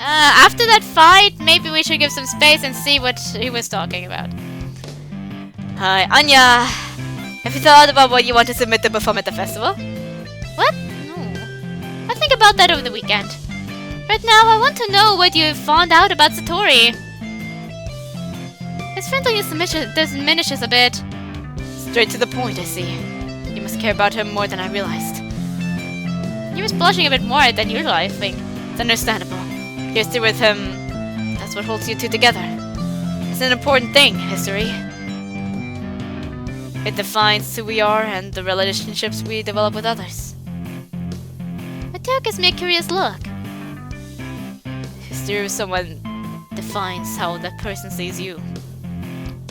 After that fight, maybe we should give some space and see what he was talking about. Hi, Anya. Have you thought about what you want to submit to perform at the festival? What? No. I'll think about that over the weekend. Right now, I want to know what you found out about Satori. His friendliness diminishes a bit. Straight to the point, I see. You must care about him more than I realized. He was blushing a bit more than usual, I think. It's understandable. History with him, that's what holds you two together. It's an important thing, history. It defines who we are and the relationships we develop with others. Mateo gives me a curious look. History of someone defines how that person sees you.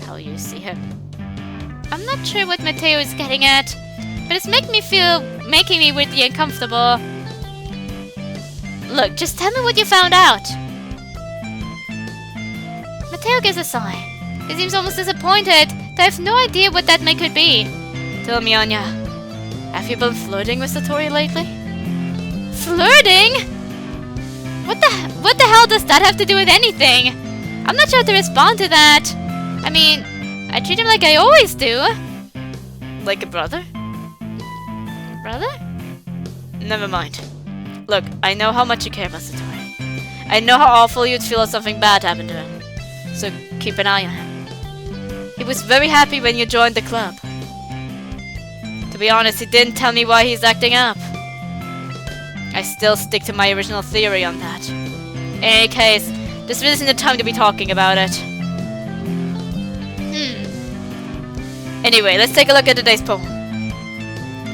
How you see him. I'm not sure what Mateo is getting at, but it's making me weirdly uncomfortable. Look, just tell me what you found out. Mateo gives a sigh. He seems almost disappointed that I have no idea what that could be. Tell me, Anya, have you been flirting with Satori lately? Flirting? What the hell does that have to do with anything? I'm not sure how to respond to that. I mean, I treat him like I always do. Like a brother? Brother? Never mind. Look, I know how much you care about Satori. I know how awful you'd feel if something bad happened to him. So keep an eye on him. He was very happy when you joined the club. To be honest, he didn't tell me why he's acting up. I still stick to my original theory on that. In any case, this isn't the time to be talking about it. Anyway, let's take a look at today's poem.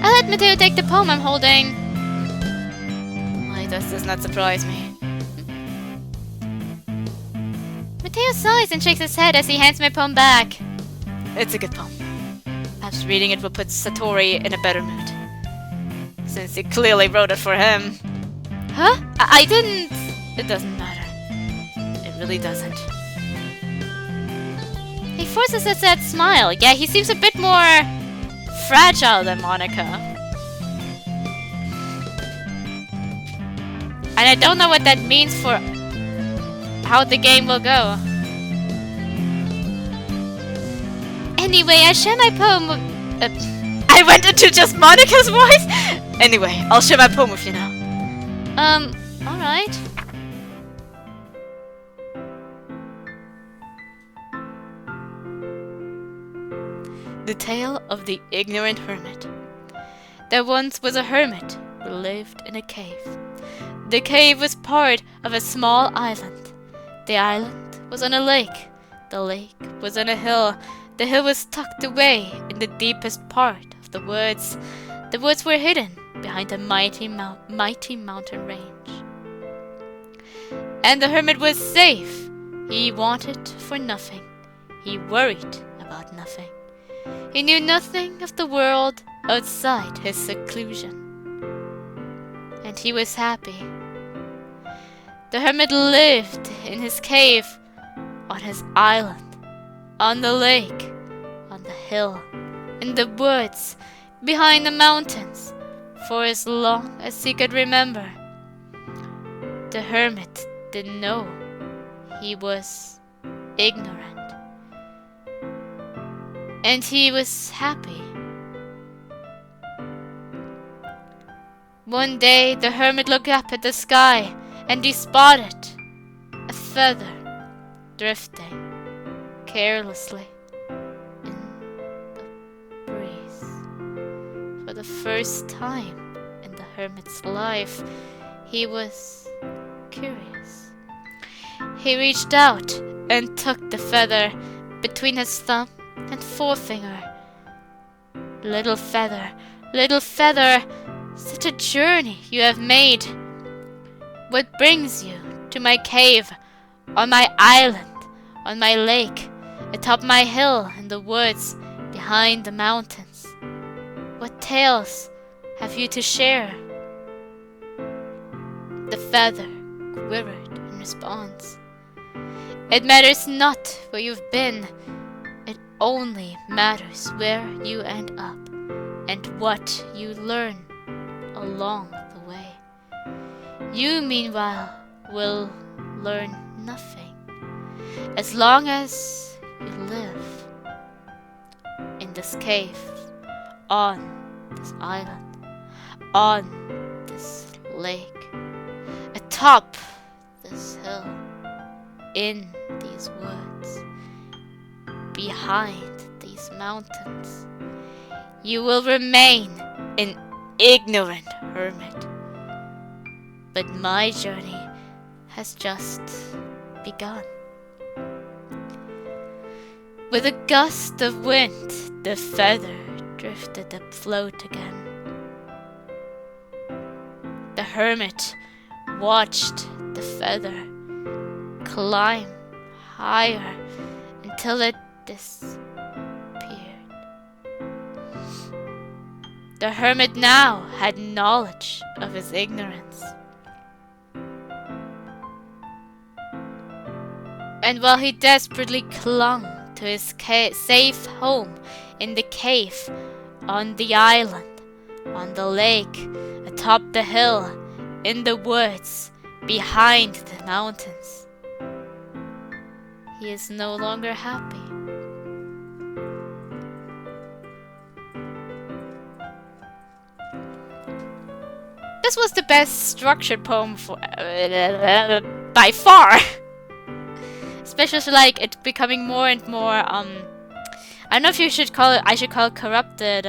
I'll let Mateo take the poem I'm holding. Why does this not surprise me? Mateo sighs and shakes his head as he hands my poem back. It's a good poem. Perhaps reading it will put Satori in a better mood. Since you clearly wrote it for him. Huh? I didn't... It doesn't matter. It really doesn't. He forces a sad smile. Yeah, he seems a bit more fragile than Monica. And I don't know what that means for how the game will go. Anyway, I share my poem with... I went into just Monica's voice? Anyway, I'll share my poem with you now. Alright. The Tale of the Ignorant Hermit. There once was a hermit who lived in a cave. The cave was part of a small island. The island was on a lake. The lake was on a hill. The hill was tucked away in the deepest part of the woods. The woods were hidden behind a mighty mountain range. And the hermit was safe. He wanted for nothing. He worried about nothing. He knew nothing of the world outside his seclusion. And he was happy. The hermit lived in his cave, on his island, on the lake, on the hill, in the woods, behind the mountains, for as long as he could remember. The hermit didn't know he was ignorant. And he was happy. One day the hermit looked up at the sky and he spotted a feather drifting carelessly in the breeze. For the first time in the hermit's life, he was curious. He reached out and took the feather between his thumb and forefinger. Little feather, such a journey you have made. What brings you to my cave, on my island, on my lake, atop my hill, in the woods, behind the mountains? What tales have you to share? The feather quivered in response. It matters not where you've been. It only matters where you end up and what you learn along the way. You, meanwhile, will learn nothing. As long as you live in this cave, on this island, on this lake, atop this hill, in these woods, behind these mountains, you will remain an ignorant hermit. But my journey has just begun. With a gust of wind, the feather drifted afloat again. The hermit watched the feather climb higher until it disappeared. The hermit now had knowledge of his ignorance. And while he desperately clung to his safe home in the cave, on the island, on the lake, atop the hill, in the woods, behind the mountains, he is no longer happy. This was the best structured poem for by far. Especially like it becoming more and more I don't know if you should call it, I should call it corrupted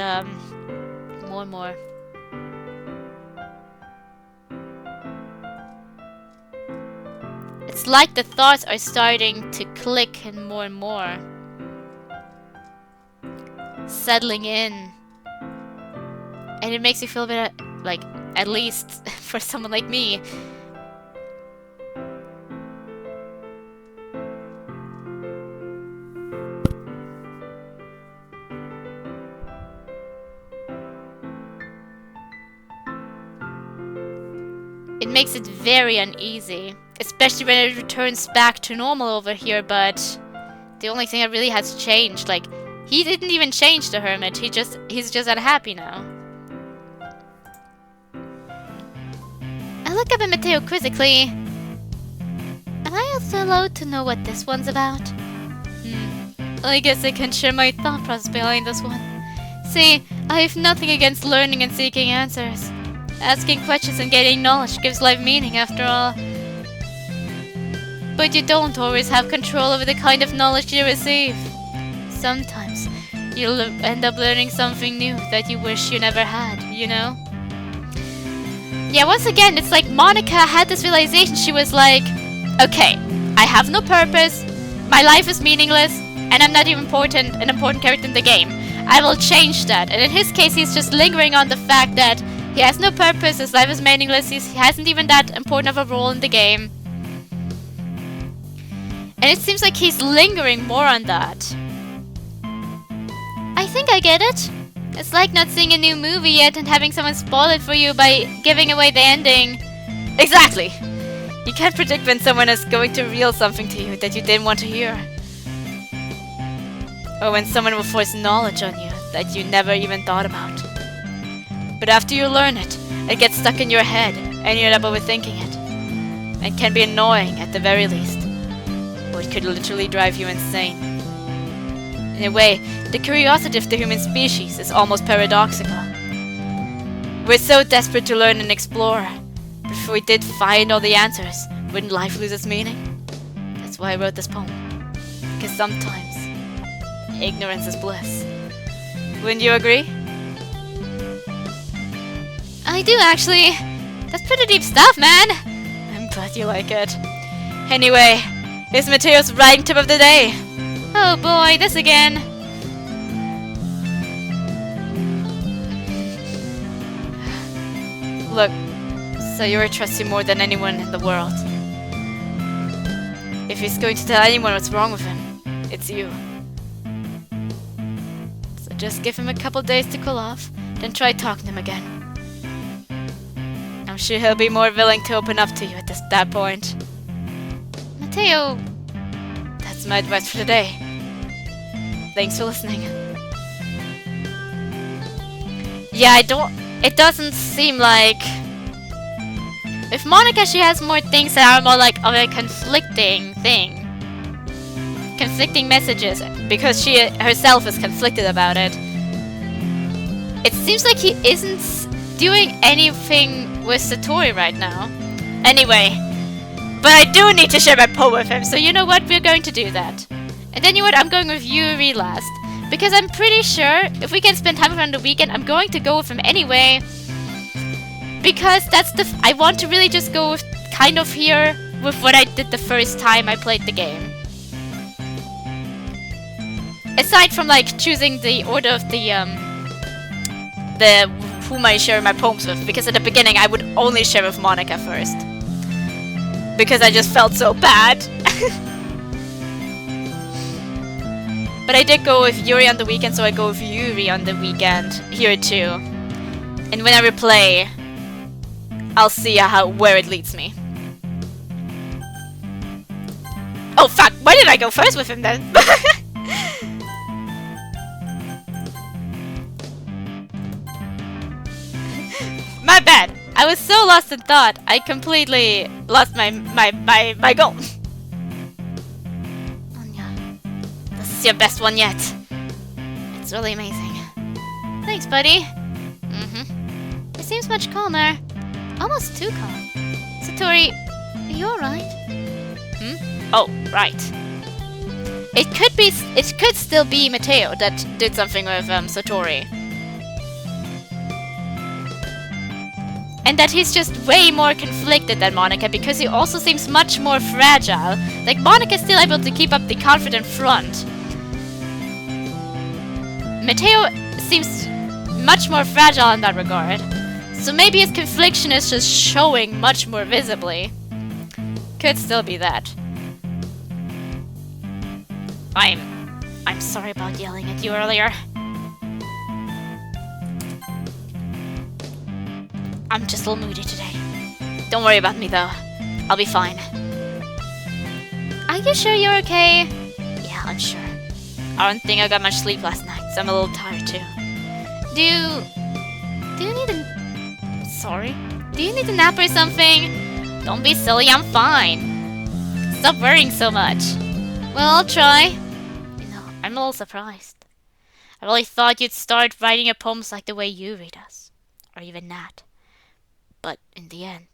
more and more. It's like the thoughts are starting to click and more settling in, and it makes you feel a bit like, at least for someone like me, it makes it very uneasy, especially when it returns back to normal over here. But the only thing that really has changed, like, he didn't even change the hermit, he's just unhappy now. I look up at Matteo quizzically. Am I also allowed to know what this one's about? I guess I can share my thought process behind this one. See, I have nothing against learning and seeking answers. Asking questions and getting knowledge gives life meaning, after all. But you don't always have control over the kind of knowledge you receive. Sometimes you'll end up learning something new that you wish you never had, you know? Yeah, once again, it's like Monica had this realization. She was like, okay, I have no purpose, my life is meaningless, and I'm not even an important character in the game. I will change that. And in his case, he's just lingering on the fact that he has no purpose, his life is meaningless, he hasn't even that important of a role in the game. And it seems like he's lingering more on that. I think I get it. It's like not seeing a new movie yet and having someone spoil it for you by giving away the ending. Exactly! You can't predict when someone is going to reveal something to you that you didn't want to hear. Or when someone will force knowledge on you that you never even thought about. But after you learn it, it gets stuck in your head and you end up overthinking it. And can be annoying at the very least. Or it could literally drive you insane. In a way, the curiosity of the human species is almost paradoxical. We're so desperate to learn and explore. But if we did find all the answers, wouldn't life lose its meaning? That's why I wrote this poem. Because sometimes, ignorance is bliss. Wouldn't you agree? I do, actually. That's pretty deep stuff, man. I'm glad you like it. Anyway, here's Matteo's writing tip of the day. Oh boy, this again. Look, Sayori trusts you more than anyone in the world. If he's going to tell anyone what's wrong with him, it's you. So just give him a couple days to cool off, then try talking to him again. I'm sure he'll be more willing to open up to you at that point. Matteo... That's my advice for today. Thanks for listening. Yeah, it doesn't seem like With Monica, she has more things that are more like of a conflicting thing. Conflicting messages, because she herself is conflicted about it. It seems like he isn't doing anything with Satori right now. Anyway, but I do need to share my poem with him, so you know what? We're going to do that. And then you know what? I'm going with Yuri last. Because I'm pretty sure if we can spend time with him on the weekend, I'm going to go with him anyway. Because that's I want to really just go with kind of here with what I did the first time I played the game. Aside from like choosing the order of the whom I share my poems with, because at the beginning I would only share with Monica first. Because I just felt so bad. But I did go with Yuri on the weekend, so I go with Yuri on the weekend here too. And when I replay, I'll see where it leads me. Oh fuck, why did I go first with him then? My bad. I was so lost in thought, I completely lost my goal. Anya, this is your best one yet. It's really amazing. Thanks, buddy. It seems much calmer. Almost too calm. Satori, are you alright? Oh, right. It could still be Mateo that did something with Satori. And that he's just way more conflicted than Monica because he also seems much more fragile. Like, Monica's still able to keep up the confident front. Mateo seems much more fragile in that regard. So maybe his confliction is just showing much more visibly. Could still be that. I'm sorry about yelling at you earlier. I'm just a little moody today. Don't worry about me though. I'll be fine. Are you sure you're okay? Yeah, I'm sure. I don't think I got much sleep last night, so I'm a little tired too. Do you need a... Sorry? Do you need a nap or something? Don't be silly, I'm fine. Stop worrying so much. Well, I'll try. You know, I'm a little surprised. I really thought you'd start writing your poems like the way Yuri does. Or even Nat. But in the end,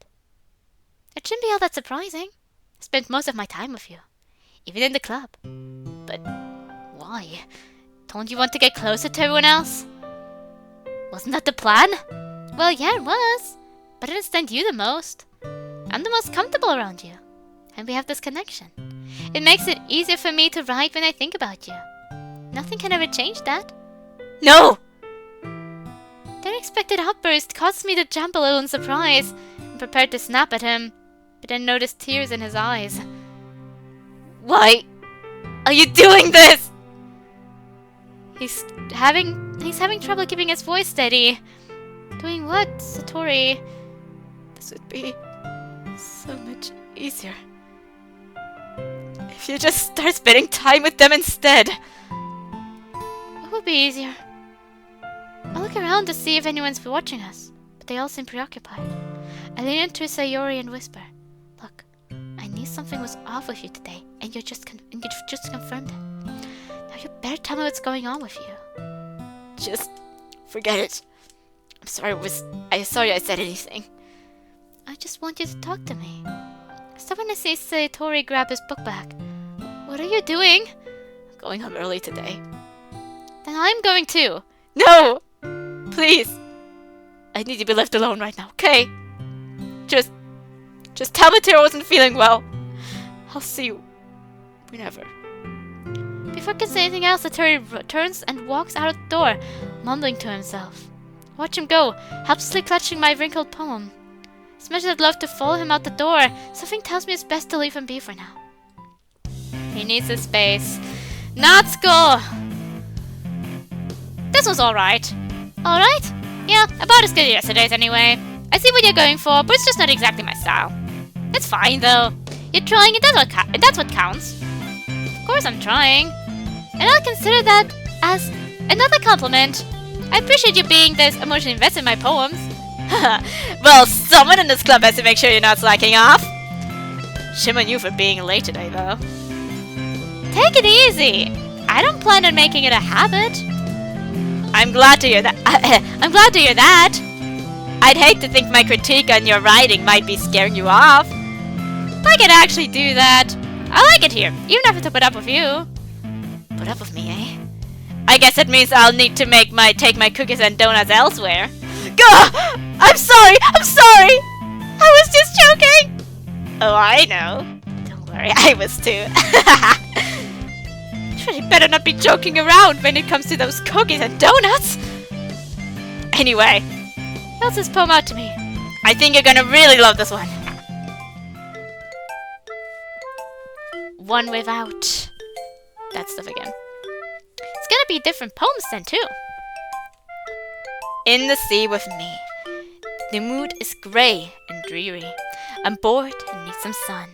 it shouldn't be all that surprising. I spent most of my time with you, even in the club. But why? Don't you want to get closer to everyone else? Wasn't that the plan? Well, yeah, it was. But I understand you the most. I'm the most comfortable around you. And we have this connection. It makes it easier for me to write when I think about you. Nothing can ever change that. No! The unexpected outburst caused me to jump a little in surprise and prepared to snap at him, but then noticed tears in his eyes. Why are you doing this? He's having trouble keeping his voice steady. Doing what, Satori? This would be so much easier if you just start spending time with them instead. What would be easier? I look around to see if anyone's watching us, but they all seem preoccupied. I lean into Sayori and whisper, "Look, I knew something was off with you today, and you just confirmed it. Now you better tell me what's going on with you." Just forget it. I'm sorry I said anything. I just want you to talk to me. Stop when I see Satori grab his book bag. What are you doing? I'm going home early today. Then I'm going too. No! Please. I need to be left alone right now, okay? Just tell Mateo I wasn't feeling well. I'll see you whenever. Before I can say anything else, Satori turns and walks out of the door, mumbling to himself. I watch him go, helplessly clutching my wrinkled poem. As much as I'd love to follow him out the door, something tells me it's best to leave him be for now. He needs his space. Not school! This was alright. Alright? Yeah, about as good as yesterday's anyway. I see what you're going for, but it's just not exactly my style. It's fine though. You're trying, and that's what counts. Of course I'm trying. And I'll consider that as another compliment. I appreciate you being this emotionally invested in my poems. Well, someone in this club has to make sure you're not slacking off. Shame on you for being late today, though. Take it easy. I don't plan on making it a habit. I'm glad to hear that. I'm glad to hear that. I'd hate to think my critique on your writing might be scaring you off. I can actually do that. I like it here, even if I have to put up with you. Put up with me, eh? I guess it means I'll need to take my cookies and donuts elsewhere. Gah! I'm sorry! I'm sorry! I was just joking! Oh, I know. Don't worry, I was too. You better not be joking around when it comes to those cookies and donuts! Anyway, spells this poem out to me. I think you're gonna really love this one. One without that stuff again. It's gonna be different poems then too. In the sea with me. The mood is grey and dreary. I'm bored and need some sun.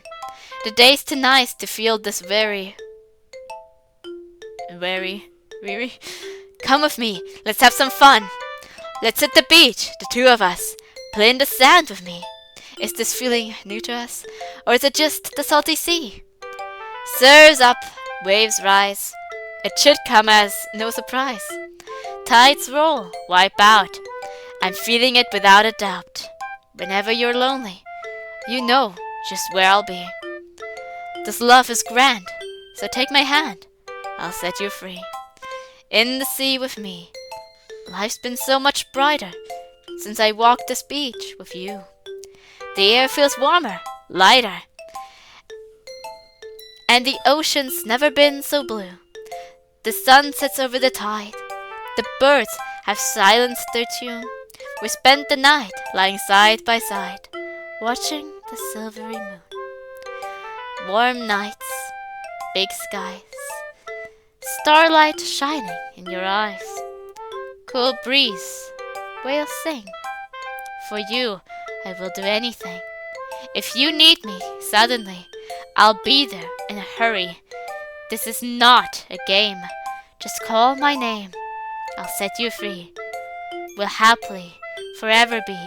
The day's too nice to feel this weary. Come with me, let's have some fun. Let's hit the beach, the two of us. Play in the sand with me. Is this feeling new to us? Or is it just the salty sea? Surfs up, waves rise. It should come as no surprise. Tides roll, wipe out. I'm feeling it without a doubt. Whenever you're lonely, you know just where I'll be. This love is grand, so take my hand. I'll set you free. In the sea with me. Life's been so much brighter since I walked this beach with you. The air feels warmer, lighter. And the ocean's never been so blue. The sun sets over the tide. The birds have silenced their tune. We spent the night lying side by side, watching the silvery moon. Warm nights, big skies, starlight shining in your eyes. Cool breeze, whales sing. For you, I will do anything. If you need me suddenly, I'll be there in a hurry. This is not a game. Just call my name. I'll set you free. We'll happily forever be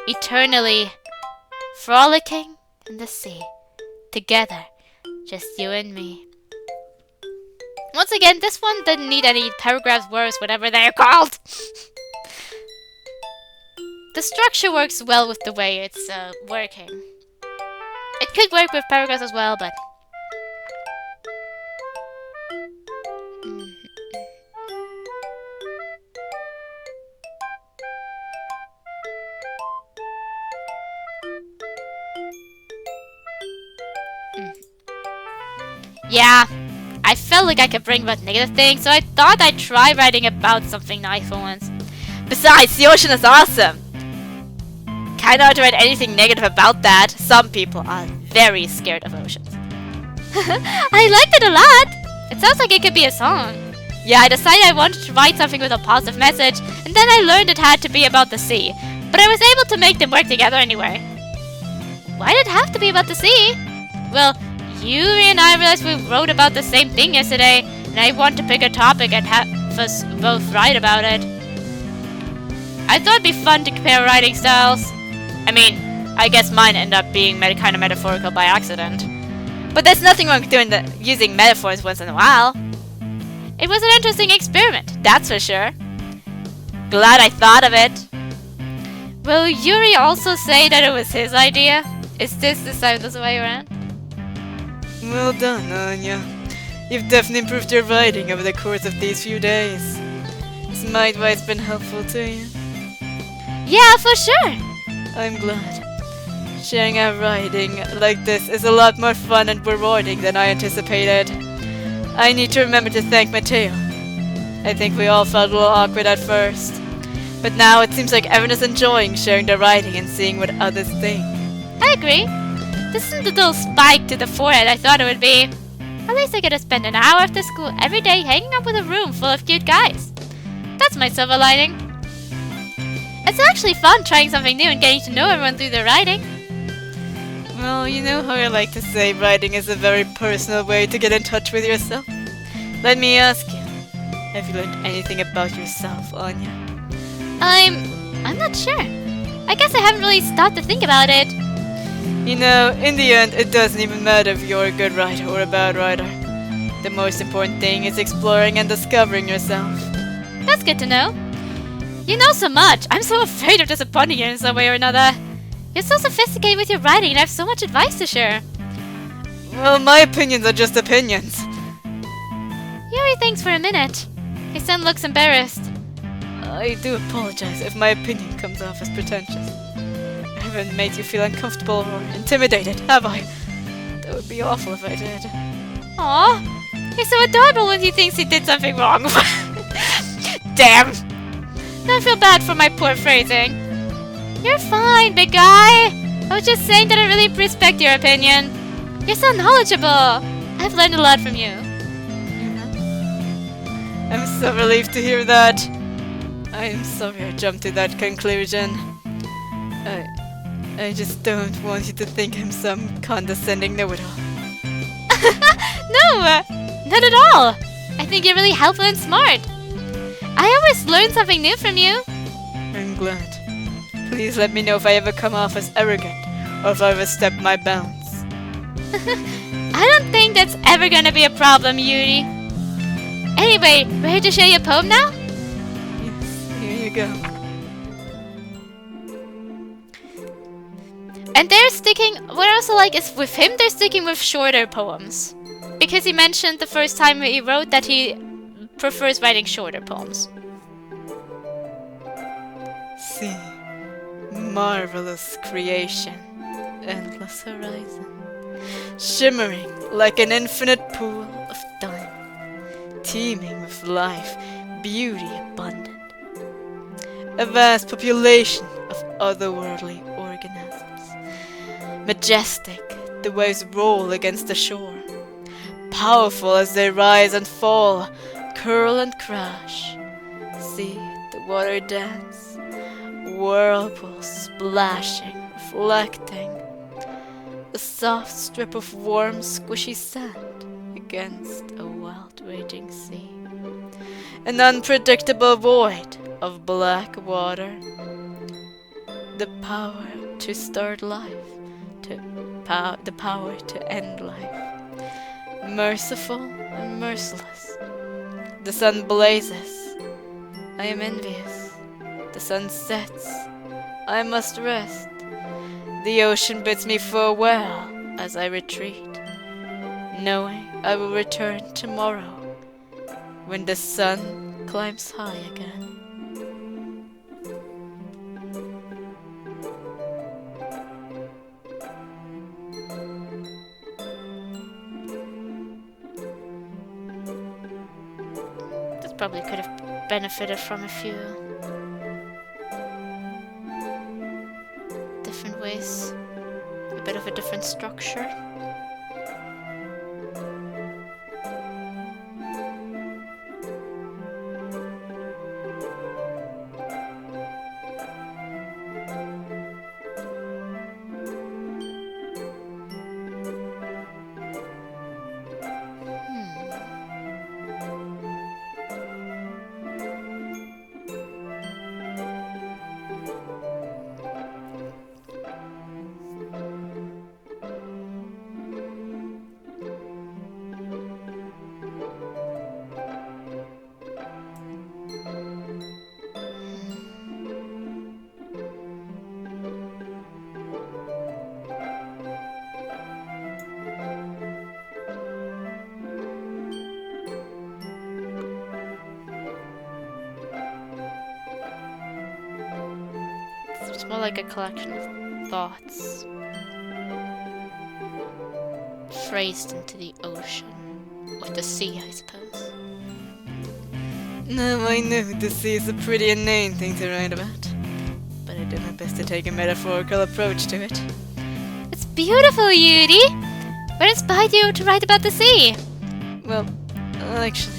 eternally frolicking in the sea. Together, just you and me. Once again, this one didn't need any paragraphs, words, whatever they're called. The structure works well with the way it's working. It could work with paragraphs as well, but... Yeah, I felt like I could bring about negative things, so I thought I'd try writing about something nice for once. Besides, the ocean is awesome! Kinda hard to write anything negative about that. Some people are very scared of oceans. I liked it a lot! It sounds like it could be a song. Yeah, I decided I wanted to write something with a positive message, and then I learned it had to be about the sea. But I was able to make them work together anyway. Why did it have to be about the sea? Well, Yuri and I realized we wrote about the same thing yesterday, and I want to pick a topic and have us both write about it. I thought it'd be fun to compare writing styles. I mean, I guess mine ended up being kind of metaphorical by accident. But there's nothing wrong with using metaphors once in a while. It was an interesting experiment, that's for sure. Glad I thought of it. Will Yuri also say that it was his idea? Is this the way around? Well done, Anya. You've definitely improved your writing over the course of these few days. Has my advice been helpful to you? Yeah, for sure. I'm glad. Sharing our writing like this is a lot more fun and rewarding than I anticipated. I need to remember to thank Mateo. I think we all felt a little awkward at first. But now it seems like everyone is enjoying sharing their writing and seeing what others think. I agree. This isn't the little spike to the forehead I thought it would be. At least I get to spend an hour after school every day hanging out with a room full of cute guys. That's my silver lining. It's actually fun trying something new and getting to know everyone through their writing. Well, you know how I like to say writing is a very personal way to get in touch with yourself. Let me ask you, have you learned anything about yourself, Anya? I'm not sure. I guess I haven't really stopped to think about it. You know, in the end, it doesn't even matter if you're a good writer or a bad writer. The most important thing is exploring and discovering yourself. That's good to know. You know so much. I'm so afraid of disappointing you in some way or another. You're so sophisticated with your writing and I have so much advice to share. Well, my opinions are just opinions. Yuri thinks for a minute. His son looks embarrassed. I do apologize if my opinion comes off as pretentious. I haven't made you feel uncomfortable or intimidated, have I? That would be awful if I did. Aw, he's so adorable when he thinks he did something wrong. Damn! Don't feel bad for my poor phrasing. You're fine, big guy. I was just saying that I really respect your opinion. You're so knowledgeable. I've learned a lot from you. I'm so relieved to hear that. I am sorry I jumped to that conclusion. I just don't want you to think I'm some condescending know-it-all. No, not at all. I think you're really helpful and smart. I always learn something new from you. I'm glad. Please let me know if I ever come off as arrogant or if I overstep my bounds. I don't think that's ever gonna be a problem, Yuri. Anyway, ready to share your poem now? Yes, here you go. And they're sticking, what I also like is with him, they're sticking with shorter poems. Because he mentioned the first time he wrote that he prefers writing shorter poems. See, marvelous creation, endless horizon, shimmering like an infinite pool of time, teeming with life, beauty abundant. A vast population of otherworldly organisms. Majestic, the waves roll against the shore. Powerful as they rise and fall, curl and crash. See the water dance, whirlpools splashing, reflecting. A soft strip of warm, squishy sand against a wild, raging sea. An unpredictable void of black water. The power to start life, the power to end life. Merciful and merciless. The sun blazes. I am envious. The sun sets. I must rest. The ocean bids me farewell as I retreat, knowing I will return tomorrow when the sun climbs high again. Probably could have benefited from a few different ways, a bit of a different structure. It's more like a collection of thoughts phrased into the ocean, or the sea, I suppose. Now I know the sea is a pretty inane thing to write about, but I do my best to take a metaphorical approach to it. It's beautiful, Yuri! What inspired you to write about the sea? Well, actually,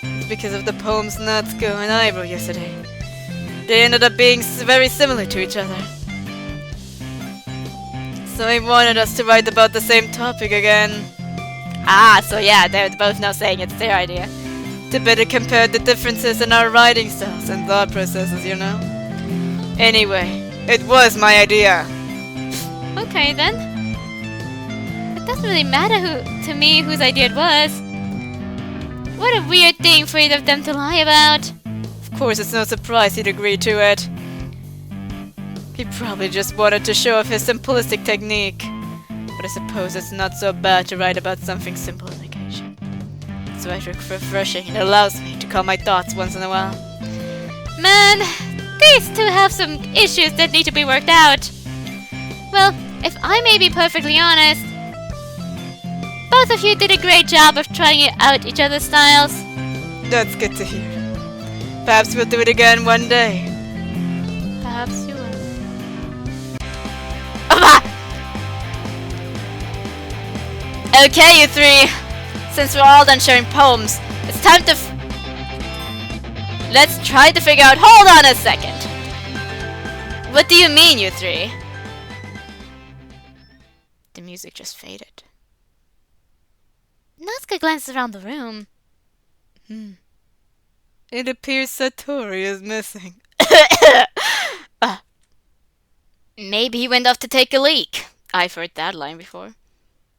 it's because of the poems Natsuko and I wrote yesterday. They ended up being very similar to each other. So I wanted us to write about the same topic again. Ah, so yeah, they're both now saying it's their idea. To better compare the differences in our writing styles and thought processes, you know. Anyway, It was my idea. Okay then. It doesn't really matter to me whose idea it was. What a weird thing for either of them to lie about. Of course, it's no surprise he'd agree to it. He probably just wanted to show off his simplistic technique. But I suppose it's not so bad to write about something simple on occasion. It's refreshing and allows me to calm my thoughts once in a while. Man, these two have some issues that need to be worked out. Well, if I may be perfectly honest, both of you did a great job of trying out each other's styles. That's good to hear. Perhaps we'll do it again one day. Perhaps you will. Okay, you three. Since we're all done sharing poems, it's time to let's try to figure out. Hold on a second. What do you mean, you three? The music just faded. Natsuko glances around the room. It appears Satori is missing. Maybe he went off to take a leak. I've heard that line before.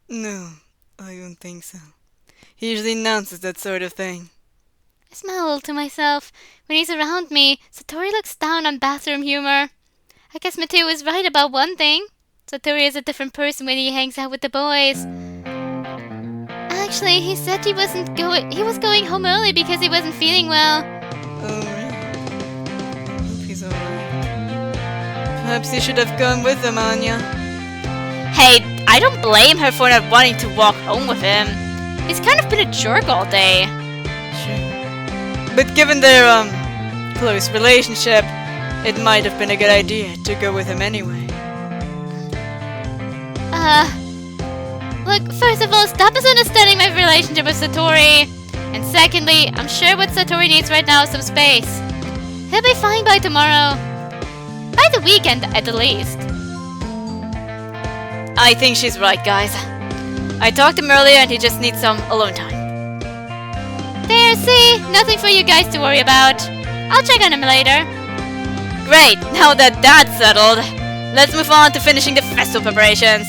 No, I don't think so. He usually announces that sort of thing. I smile to myself. When he's around me, Satori looks down on bathroom humor. I guess Mateo is right about one thing. Satori is a different person when he hangs out with the boys. Actually, he said he was going home early because he wasn't feeling well. Oh, really? I hope he's alright. Perhaps you should have gone with him, Anya. Hey, I don't blame her for not wanting to walk home with him. He's kind of been a jerk all day. Sure. But given their, close relationship, it might have been a good idea to go with him anyway. Look, first of all, stop misunderstanding my relationship with Satori. And secondly, I'm sure what Satori needs right now is some space. He'll be fine by tomorrow. By the weekend, at the least. I think she's right, guys. I talked to him earlier and he just needs some alone time. There, see? Nothing for you guys to worry about. I'll check on him later. Great, now that that's settled, let's move on to finishing the festival preparations.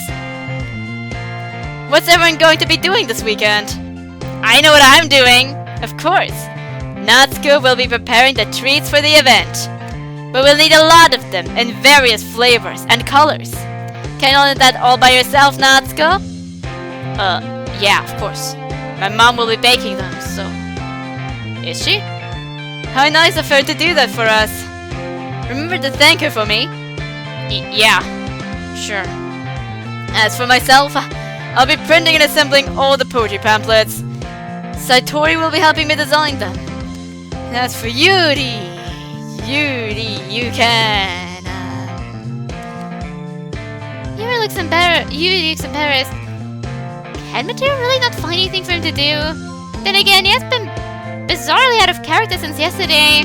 What's everyone going to be doing this weekend? I know what I'm doing, of course. Natsuko will be preparing the treats for the event. But we'll need a lot of them in various flavors and colors. Can you learn that all by yourself, Natsuko? Yeah, of course. My mom will be baking them, so... Is she? How nice of her to do that for us. Remember to thank her for me? Yeah, sure. As for myself, I'll be printing and assembling all the poetry pamphlets. Satori will be helping me design them. And as for Yuri, you can... Yuri looks embarrassed. Can Mateo really not find anything for him to do? Then again, he has been bizarrely out of character since yesterday.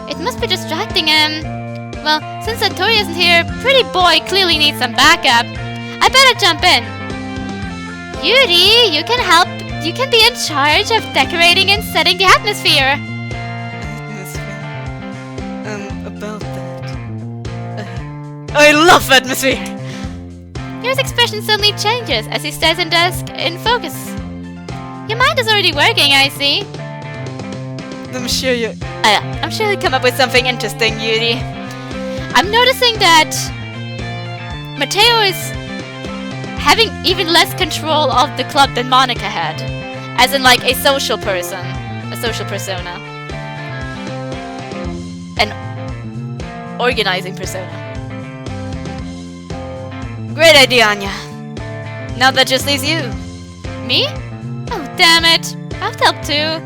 It must be distracting him. Well, since Satori isn't here, pretty boy clearly needs some backup. I better jump in. Yuri, you can help. You can be in charge of decorating and setting the atmosphere. About that... I love atmosphere! Yuri's expression suddenly changes as he stares in desk in focus. Your mind is already working, I see. I'm sure you'll come up with something interesting, Yuri. I'm noticing that Mateo is having even less control of the club than Monica had. As in like a social person. A social persona. An organizing persona. Great idea, Anya. Now that just leaves you. Me? Oh, damn it. I'll help too.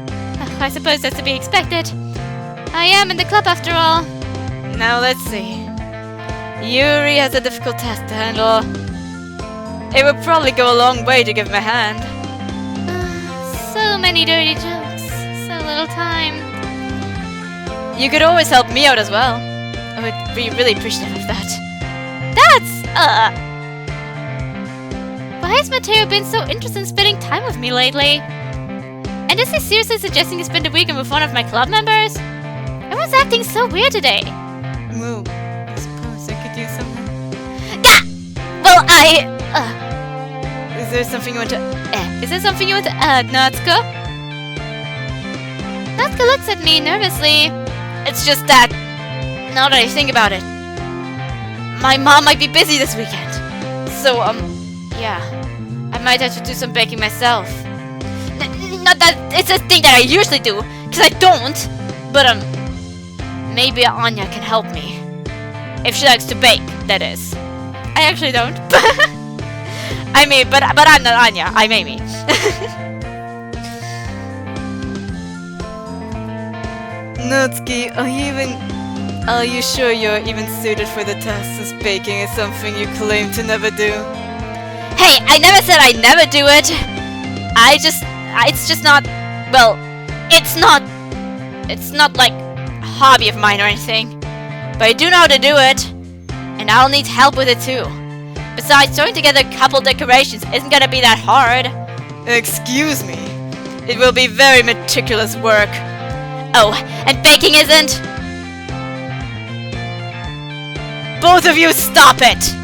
I suppose that's to be expected. I am in the club after all. Now let's see. Yuri has a difficult task to handle. It would probably go a long way to give him a hand. So many dirty jokes. So little time. You could always help me out as well. I would be really appreciative of that. Why has Mateo been so interested in spending time with me lately? And is he seriously suggesting to spend a weekend with one of my club members? Everyone's acting so weird today. Well, I suppose I you somehow? Gah! Well, Is there something you want to... Is there something you want to add, Natsuko? Natsuko looks at me nervously. It's just that, now that I think about it, my mom might be busy this weekend. So, yeah. I might have to do some baking myself. Not that it's a thing that I usually do, because I don't. But, maybe Anya can help me. If she likes to bake, that is. I actually don't. I mean, but I'm not Anya. I'm Amy. Natsuki, are you sure you're even suited for the task, since baking is something you claim to never do? Hey, I never said I never do it. It's just not, well, it's not like a hobby of mine or anything. But I do know how to do it, and I'll need help with it too. Besides, throwing together a couple decorations isn't gonna be that hard. Excuse me. It will be very meticulous work. Oh, and baking isn't? Both of you stop it!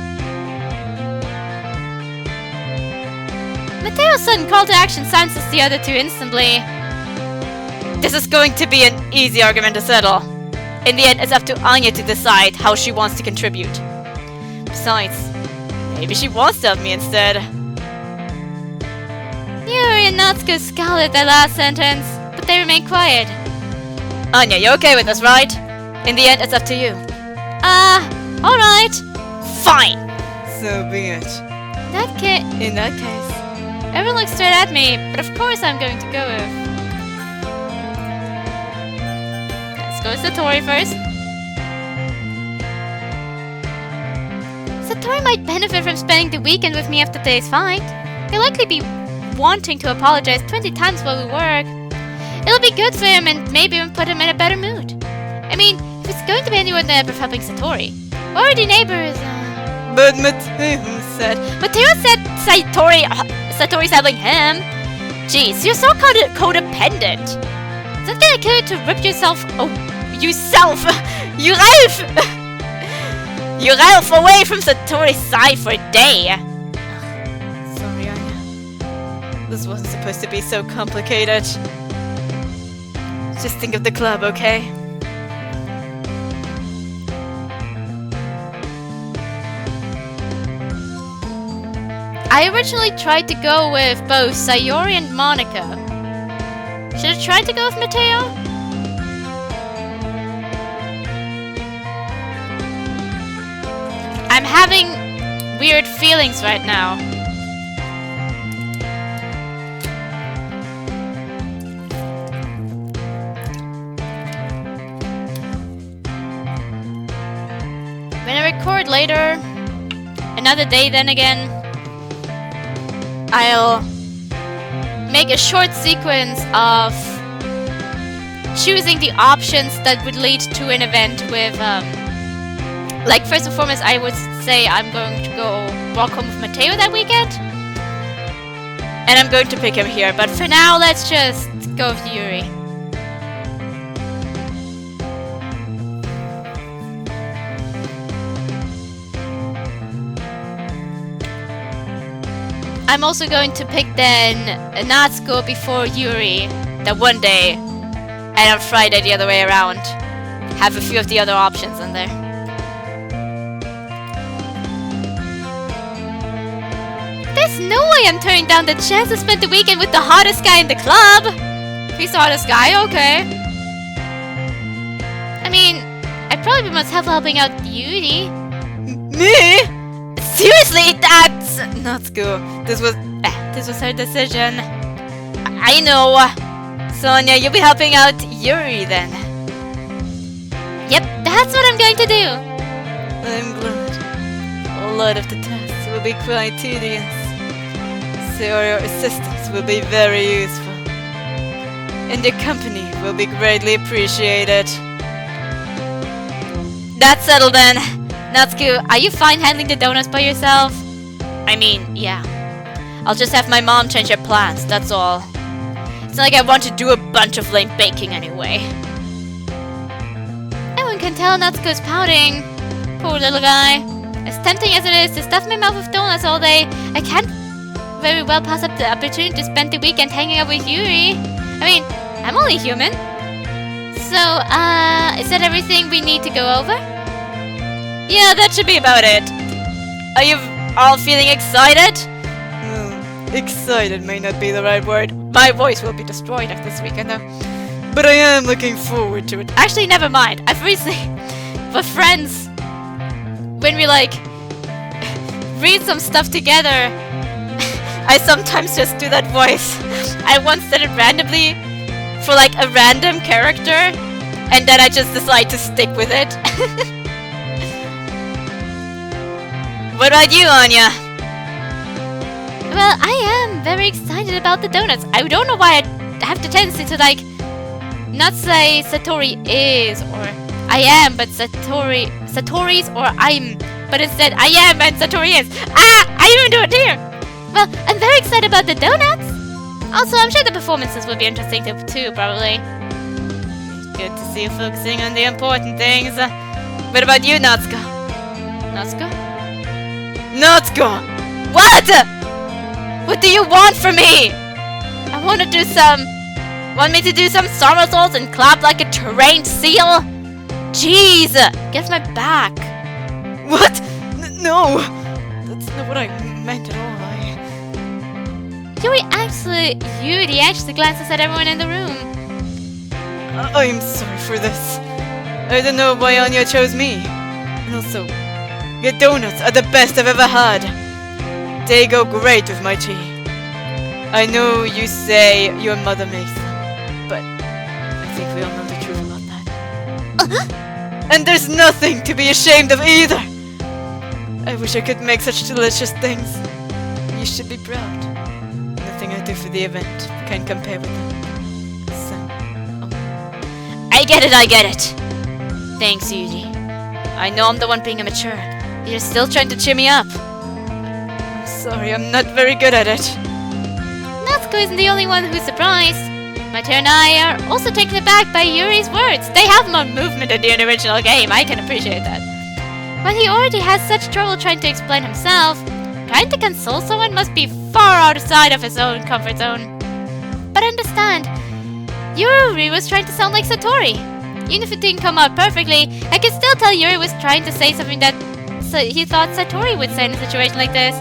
Mateo's sudden call to action silences the other two instantly. This is going to be an easy argument to settle. In the end, it's up to Anya to decide how she wants to contribute. Besides, maybe she wants to help me instead. Yuri and Natsuko scowl at that last sentence, but they remain quiet. Anya, you okay with this, right? In the end, it's up to you. Alright. Fine! So be it. In that case... Everyone looks straight at me, but of course I'm going to go with... Let's go with Satori first. Satori might benefit from spending the weekend with me after today's fight. He'll likely be wanting to apologize 20 times while we work. It'll be good for him and maybe even put him in a better mood. I mean, if it's going to be anyone that of helping Satori, we're already neighbors. But Mateo said Satori's helping him. Jeez, you're so codependent. Something that could to rip yourself. Oh, yourself! You Ralph away from Satori's side for a day. Sorry, Anya. This wasn't supposed to be so complicated. Just think of the club, okay? I originally tried to go with both Sayori and Monica. Should I try to go with Mateo? I'm having weird feelings right now. When I record later, another day then again, I'll make a short sequence of choosing the options that would lead to an event with, like, first and foremost, I would say I'm going to go walk home with Mateo that weekend. And I'm going to pick him here, but for now, let's just go with Yuri. I'm also going to pick then Natsuko before Yuri that one day, and on Friday the other way around. Have a few of the other options in there. There's no way I'm turning down the chance to spend the weekend with the hottest guy in the club! If he's the hottest guy, okay. I mean, I'd probably be much helping out Yuri. Me? Seriously, that's... Natsuko, this was her decision. I know. Sonia, you'll be helping out Yuri then. Yep, that's what I'm going to do. I'm glad. A lot of the tasks will be quite tedious, so your assistance will be very useful. And your company will be greatly appreciated. That's settled then. Natsuko, are you fine handling the donuts by yourself? I mean, yeah. I'll just have my mom change her plans, that's all. It's not like I want to do a bunch of lame baking anyway. Everyone can tell Natsuko's pouting. Poor little guy. As tempting as it is to stuff my mouth with donuts all day, I can't very well pass up the opportunity to spend the weekend hanging out with Yuri. I mean, I'm only human. So, is that everything we need to go over? Yeah, that should be about it. Are you all feeling excited? Excited may not be the right word. My voice will be destroyed after this weekend though. But I am looking forward to it. Actually, never mind. I've recently, for friends, when we like read some stuff together, I sometimes just do that voice. I once did it randomly for like a random character, and then I just decide to stick with it. What about you, Anya? Well, I am very excited about the donuts. I don't know why I have the tendency to like not say Satori is or I am, but Satori's or I'm, but instead I am and Satori is. I even do it here. Well, I'm very excited about the donuts. Also, I'm sure the performances will be interesting too, probably. Good to see you focusing on the important things. What about you, Natsuko? Natsuko? Natsuko! What? What do you want from me? I want to do some... Want me to do some somersaults and clap like a trained seal? Jeez! Get my back. What? No! That's not what I meant at all. Yuri actually glances at everyone in the room. I'm sorry for this. I don't know why Anya chose me. And also, your donuts are the best I've ever had. They go great with my tea. I know you say your mother makes them, but I think we all know the truth about that. And there's nothing to be ashamed of either. I wish I could make such delicious things. You should be proud. Nothing I do for the event can compare with them. So, I get it. Thanks, Yuri. I know I'm the one being immature. You're still trying to cheer me up. I'm sorry, I'm not very good at it. Natsuko isn't the only one who's surprised. Mateo and I are also taken aback by Yuri's words. They have more movement in the original game, I can appreciate that. But he already has such trouble trying to explain himself. Trying to console someone must be far outside of his own comfort zone. But understand, Yuri was trying to sound like Satori. Even if it didn't come out perfectly, I could still tell Yuri was trying to say something that he thought Satori would say in a situation like this.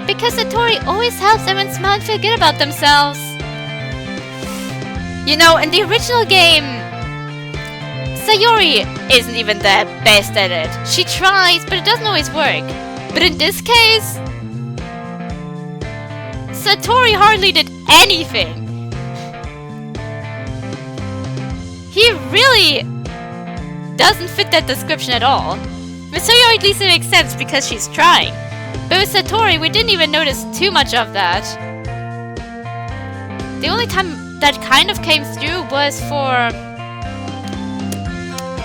Because Satori always helps everyone smile and feel good about themselves. You know, in the original game, Sayori isn't even the best at it. She tries, but it doesn't always work. But in this case, Satori hardly did anything. He really doesn't fit that description at all. With Sayori at least it makes sense because she's trying. But with Satori, we didn't even notice too much of that. The only time that kind of came through was for...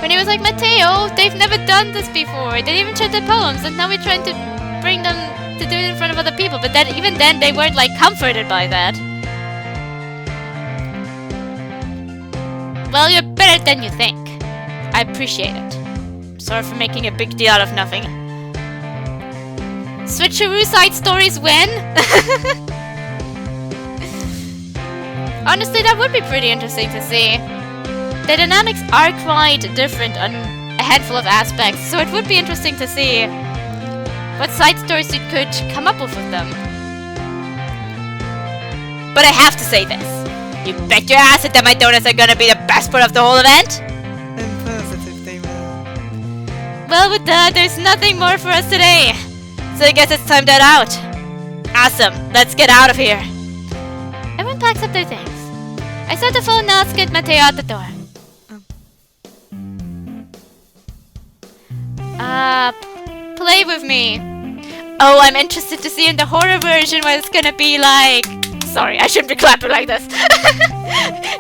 when he was like, Mateo, they've never done this before. They didn't even chant their poems, and now we're trying to bring them to do it in front of other people. But then, even then, they weren't like comforted by that. Well, you're better than you think. I appreciate it. Sorry for making a big deal out of nothing. Switcheroo side stories win? Honestly, that would be pretty interesting to see. The dynamics are quite different on a handful of aspects, so it would be interesting to see what side stories you could come up with them. But I have to say this. You bet your ass that my donuts are gonna be the best part of the whole event. I'm positive they will. Well, with that, there's nothing more for us today. So I guess it's time to head out. Awesome, let's get out of here. Everyone packs up their things. I start to follow Natsuko and Mateo out the door. Play with me. Oh, I'm interested to see in the horror version what it's gonna be like. Sorry, I shouldn't be clapping like this.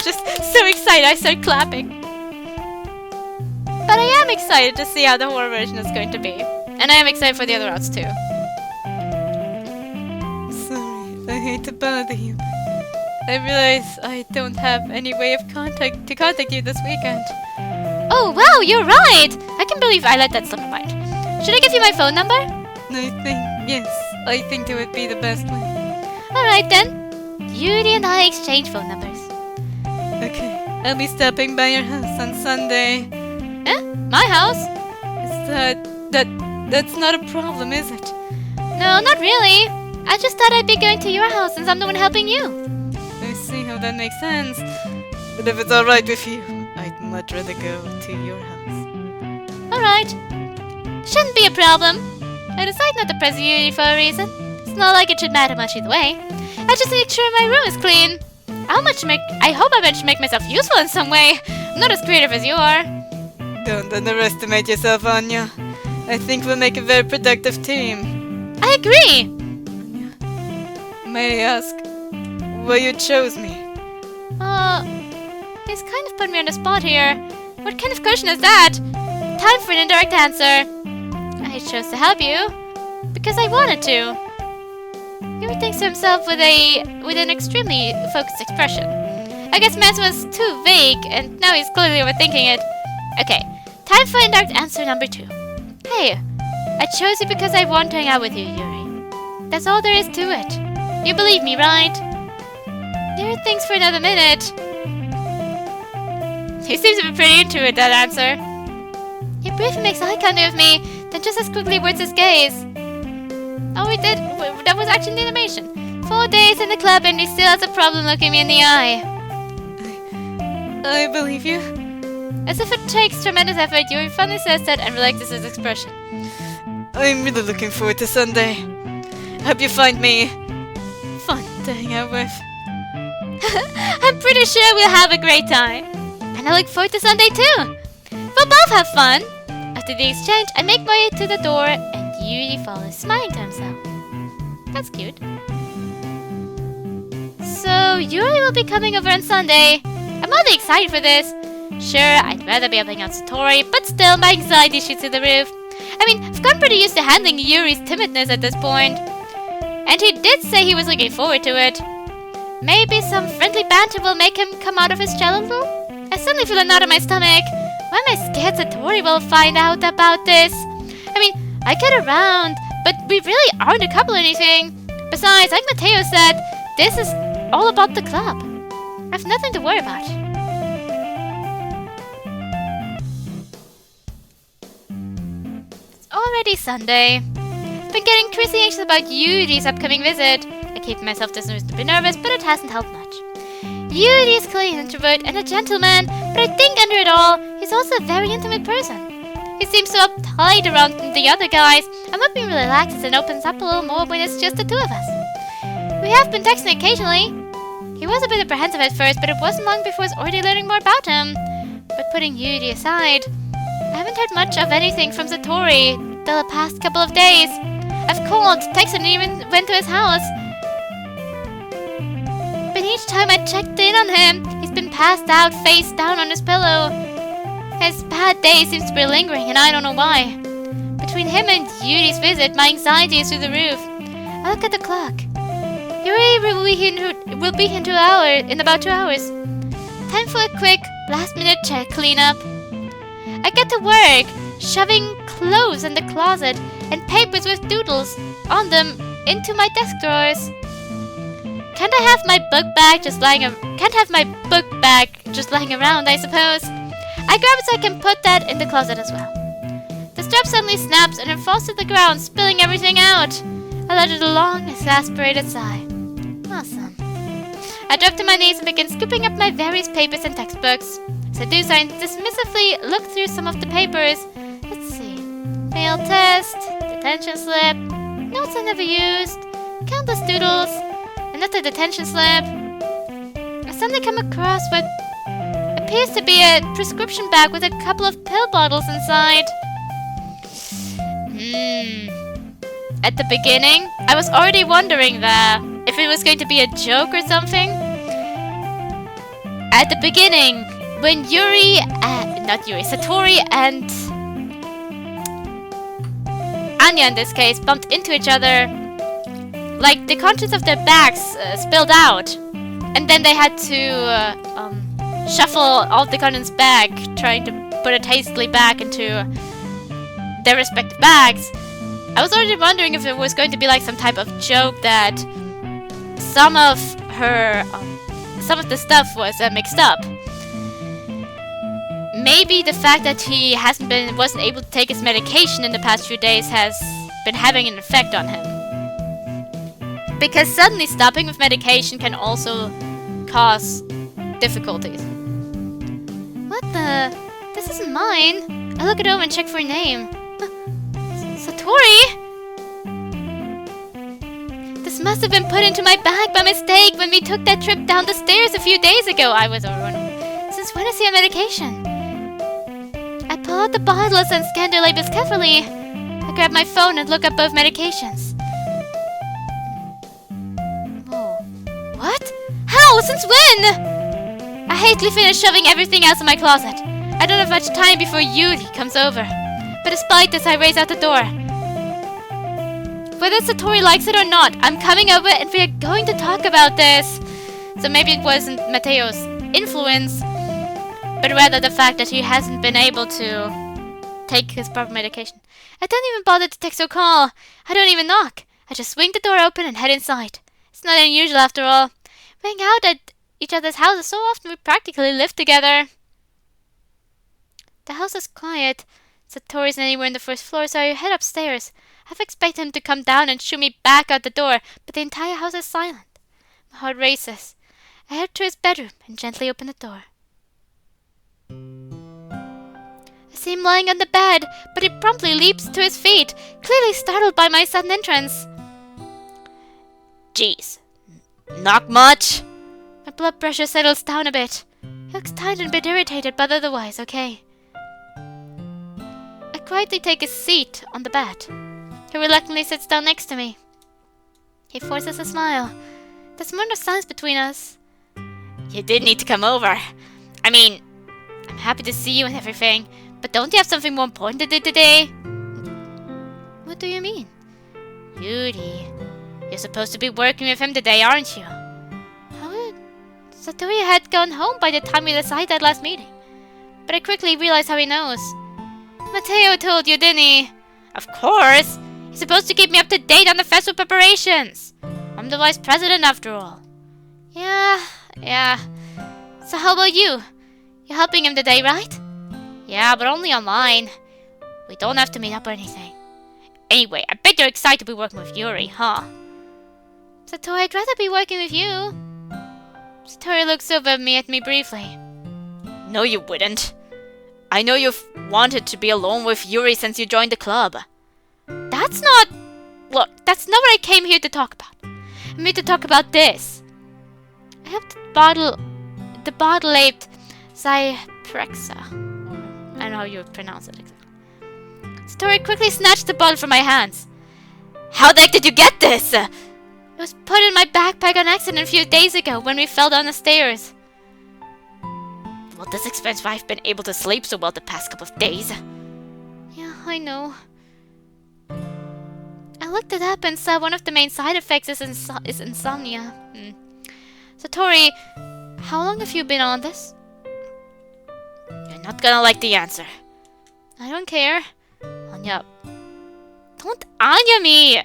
Just so excited, I start clapping. But I am excited to see how the horror version is going to be. And I am excited for the other routes too. Sorry, I hate to bother you. I realize I don't have any way of contact you this weekend. Oh, wow, you're right! I can believe I let that slip my mind. Should I give you my phone number? I think it would be the best way. Alright then. Yuri and I exchange phone numbers. Okay, I'll be stopping by your house on Sunday. Eh? My house? That's not a problem, is it? No, not really. I just thought I'd be going to your house since I'm the one helping you. I see how that makes sense. But if it's alright with you, I'd much rather go to your house. Alright. Shouldn't be a problem. I decided not to press Yuri for a reason. It's not like it should matter much either way. I just make sure my room is clean. I hope I managed to make myself useful in some way. I'm not as creative as you are. Don't underestimate yourself, Anya. I think we'll make a very productive team. I agree. May I ask why you chose me? He's kind of put me on the spot here. What kind of question is that? Time for an indirect answer. I chose to help you because I wanted to. Yuri thinks to himself with an extremely focused expression. I guess Mans was too vague, and now he's clearly overthinking it. Okay, time for indirect answer number 2. Hey, I chose you because I want to hang out with you, Yuri. That's all there is to it. You believe me, right? Yuri thinks for another minute. He seems to be pretty into it, that answer. He briefly makes eye contact with me, then just as quickly averts his gaze. Oh, we did. That was actually the animation. 4 days in the club and he still has a problem looking me in the eye. I believe you. As if it takes tremendous effort, Yuri finally says that and relaxes his expression. I'm really looking forward to Sunday. Hope you find me fun to hang out with. I'm pretty sure we'll have a great time. And I look forward to Sunday too. We'll both have fun. After the exchange, I make my way to the door and Yuri follows, smiling to himself. That's cute. So, Yuri will be coming over on Sunday. I'm really excited for this. Sure, I'd rather be helping out Satori, but still, my anxiety shoots through the roof. I mean, I've gotten pretty used to handling Yuri's timidness at this point. And he did say he was looking forward to it. Maybe some friendly banter will make him come out of his shell a little? I suddenly feel a knot in my stomach. Why am I scared Satori will find out about this? I mean, I get around, but we really aren't a couple or anything. Besides, like Mateo said, this is all about the club. I have nothing to worry about. It's already Sunday. I've been getting increasingly anxious about Yuri's upcoming visit. I keep myself dismissed to be nervous, but it hasn't helped much. Yuri is clearly an introvert and a gentleman, but I think under it all, he's also a very intimate person. He seems so uptight around the other guys. I'm hoping he relaxes and opens up a little more when it's just the two of us. We have been texting occasionally. He was a bit apprehensive at first, but it wasn't long before I was already learning more about him. But putting Yuri aside, I haven't heard much of anything from Satori the past couple of days. I've called, texted, and even went to his house. But each time I checked in on him, he's been passed out, face down on his pillow. His bad day seems to be lingering, and I don't know why. Between him and Yuri's visit, my anxiety is through the roof. I look at the clock. Yuri will be here in about 2 hours. Time for a quick, last-minute cleanup. I get to work, shoving clothes in the closet and papers with doodles on them into my desk drawers. Can't have my book bag just lying around, I suppose. I grab it so I can put that in the closet as well. The strap suddenly snaps and it falls to the ground, spilling everything out. I let out a long, exasperated sigh. Awesome. I drop to my knees and begin scooping up my various papers and textbooks. As I do so, I dismissively look through some of the papers. Let's see. Failed test, detention slip, notes I never used, countless doodles, another detention slip. I suddenly come across what appears to be a prescription bag with a couple of pill bottles inside. At the beginning, I was already wondering that if it was going to be a joke or something. At the beginning, when Satori and Anya in this case bumped into each other, like the contents of their bags spilled out, and then they had to shuffle all the contents back, trying to put it hastily back into their respective bags, I was already wondering if it was going to be like some type of joke that some of the stuff was mixed up. Maybe the fact that he wasn't able to take his medication in the past few days has been having an effect on him. Because suddenly stopping with medication can also cause difficulties. What the? This isn't mine. I look it over and check for a name. Satori? This must have been put into my bag by mistake when we took that trip down the stairs a few days ago. I was overrunning. Since when is he on medication? I pull out the bottles and scan their labels carefully. I grab my phone and look up both medications. Whoa. What? How? Since when? I hastily finish shoving everything else in my closet. I don't have much time before Yuri comes over. But despite this, I race out the door. Whether Satori likes it or not, I'm coming over and we are going to talk about this. So maybe it wasn't Mateo's influence, but rather the fact that he hasn't been able to take his proper medication. I don't even bother to text or call. I don't even knock. I just swing the door open and head inside. It's not unusual after all. We hang out at each other's houses so often we practically live together. The house is quiet. Satori's not anywhere on the first floor, so I head upstairs. I've expected him to come down and shoo me back out the door, but the entire house is silent. My heart races. I head to his bedroom and gently open the door. I see him lying on the bed, but he promptly leaps to his feet, clearly startled by my sudden entrance. Jeez. Not much? My blood pressure settles down a bit. He looks tired and a bit irritated, but otherwise okay. I quietly take a seat on the bed. He reluctantly sits down next to me. He forces a smile. There's more silence between us. You did need to come over. I mean, I'm happy to see you and everything, but don't you have something more important to do today? What do you mean? Yuri, you're supposed to be working with him today, aren't you? How would... Satori had gone home by the time we decided that last meeting. But I quickly realized how he knows. Mateo told you, didn't he? Of course. He's supposed to keep me up to date on the festival preparations. I'm the vice president after all. Yeah. So how about you? You're helping him today, right? Yeah, but only online. We don't have to meet up or anything. Anyway, I bet you're excited to be working with Yuri, huh? Satori, I'd rather be working with you. Satori looks over at me briefly. No, you wouldn't. I know you've wanted to be alone with Yuri since you joined the club. That's not... Look, that's not what I came here to talk about. I'm here to talk about this. I have the bottle labeled Zyprexa. I don't know how you would pronounce it exactly. Satori quickly snatched the bottle from my hands. How the heck did you get this? It was put in my backpack on accident a few days ago when we fell down the stairs. Well, this explains why I've been able to sleep so well the past couple of days. Yeah, I know. I looked it up and saw one of the main side effects is insomnia. Satori, how long have you been on this? You're not gonna like the answer. I don't care. Anya. Don't Anya me!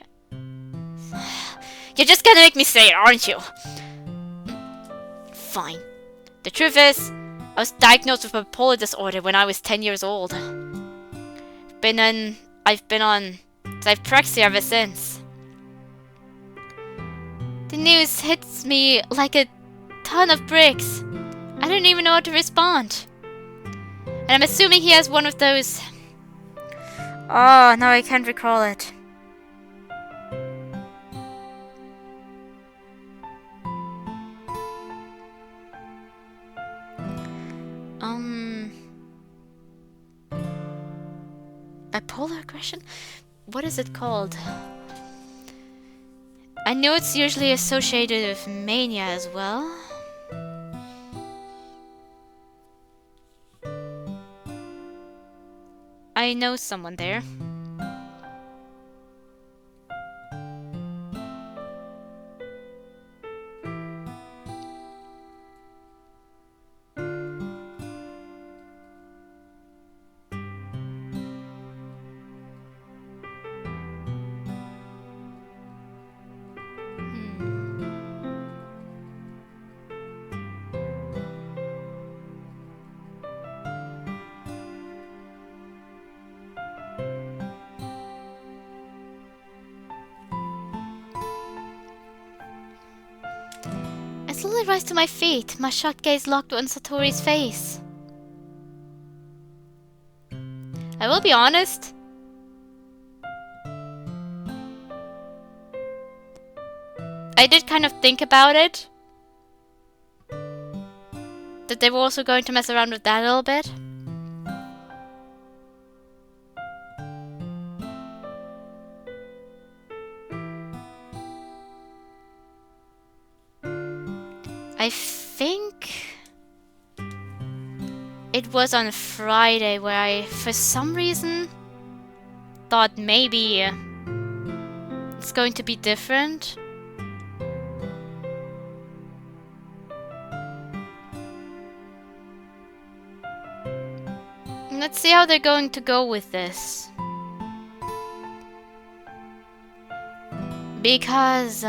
You're just gonna make me say it, aren't you? Fine. The truth is, I was diagnosed with bipolar disorder when I was 10 years old. I've been on Zyprexa ever since. The news hits me like a ton of bricks. I don't even know how to respond. And I'm assuming he has one of those... Oh, now I can't recall it. Bipolar aggression? What is it called? I know it's usually associated with mania as well. I know someone there. slowly rise to my feet, my shocked gaze locked on Satori's face. I will be honest. I did kind of think about it. That they were also going to mess around with that a little bit. I think it was on Friday where I, for some reason, thought maybe it's going to be different. Let's see how they're going to go with this. Because,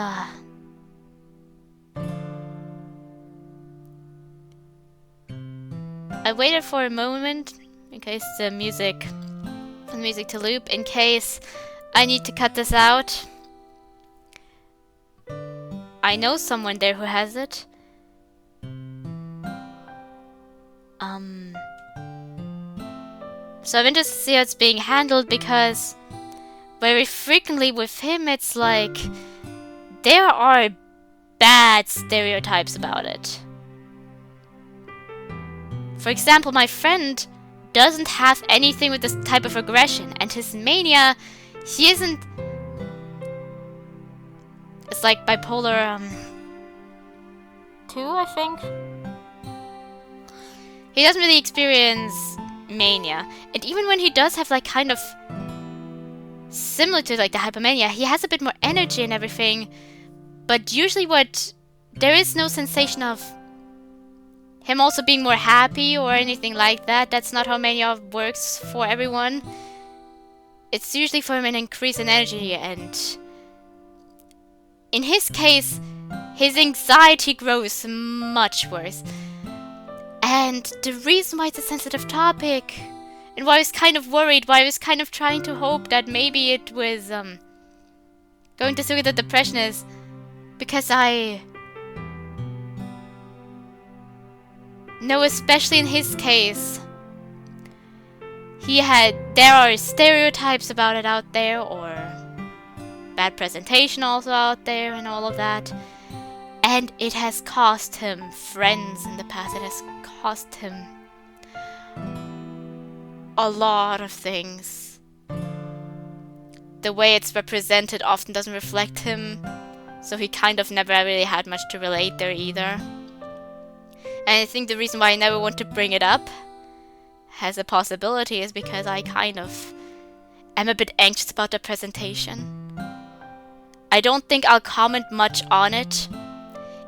I waited for a moment in case the music to loop, in case I need to cut this out. I know someone there who has it. So I'm interested to see how it's being handled, because very frequently with him it's like there are bad stereotypes about it. For example, my friend doesn't have anything with this type of aggression, and his mania, he isn't... It's like bipolar, 2, I think? He doesn't really experience mania. And even when he does have, like, kind of similar to, like, the hypomania, he has a bit more energy and everything. But usually there is no sensation of him also being more happy or anything like that. That's not how mania works for everyone. It's usually for him an increase in energy, and in his case, his anxiety grows much worse. And the reason why it's a sensitive topic, and why I was kind of worried, why I was kind of trying to hope that maybe it was going to suit the depression, is because I know, especially in his case, there are stereotypes about it out there, or bad presentation also out there, and all of that. And it has cost him friends in the past. It has cost him a lot of things. The way it's represented often doesn't reflect him, so he kind of never really had much to relate there either. And I think the reason why I never want to bring it up as a possibility is because I kind of am a bit anxious about the presentation. I don't think I'll comment much on it.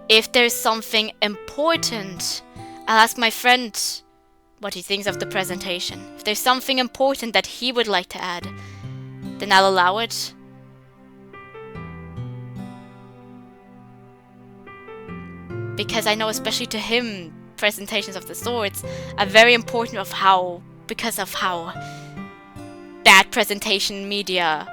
If there's something important, I'll ask my friend what he thinks of the presentation. If there's something important that he would like to add, then I'll allow it. Because I know, especially to him, presentations of the swords are very important because of how bad presentation media,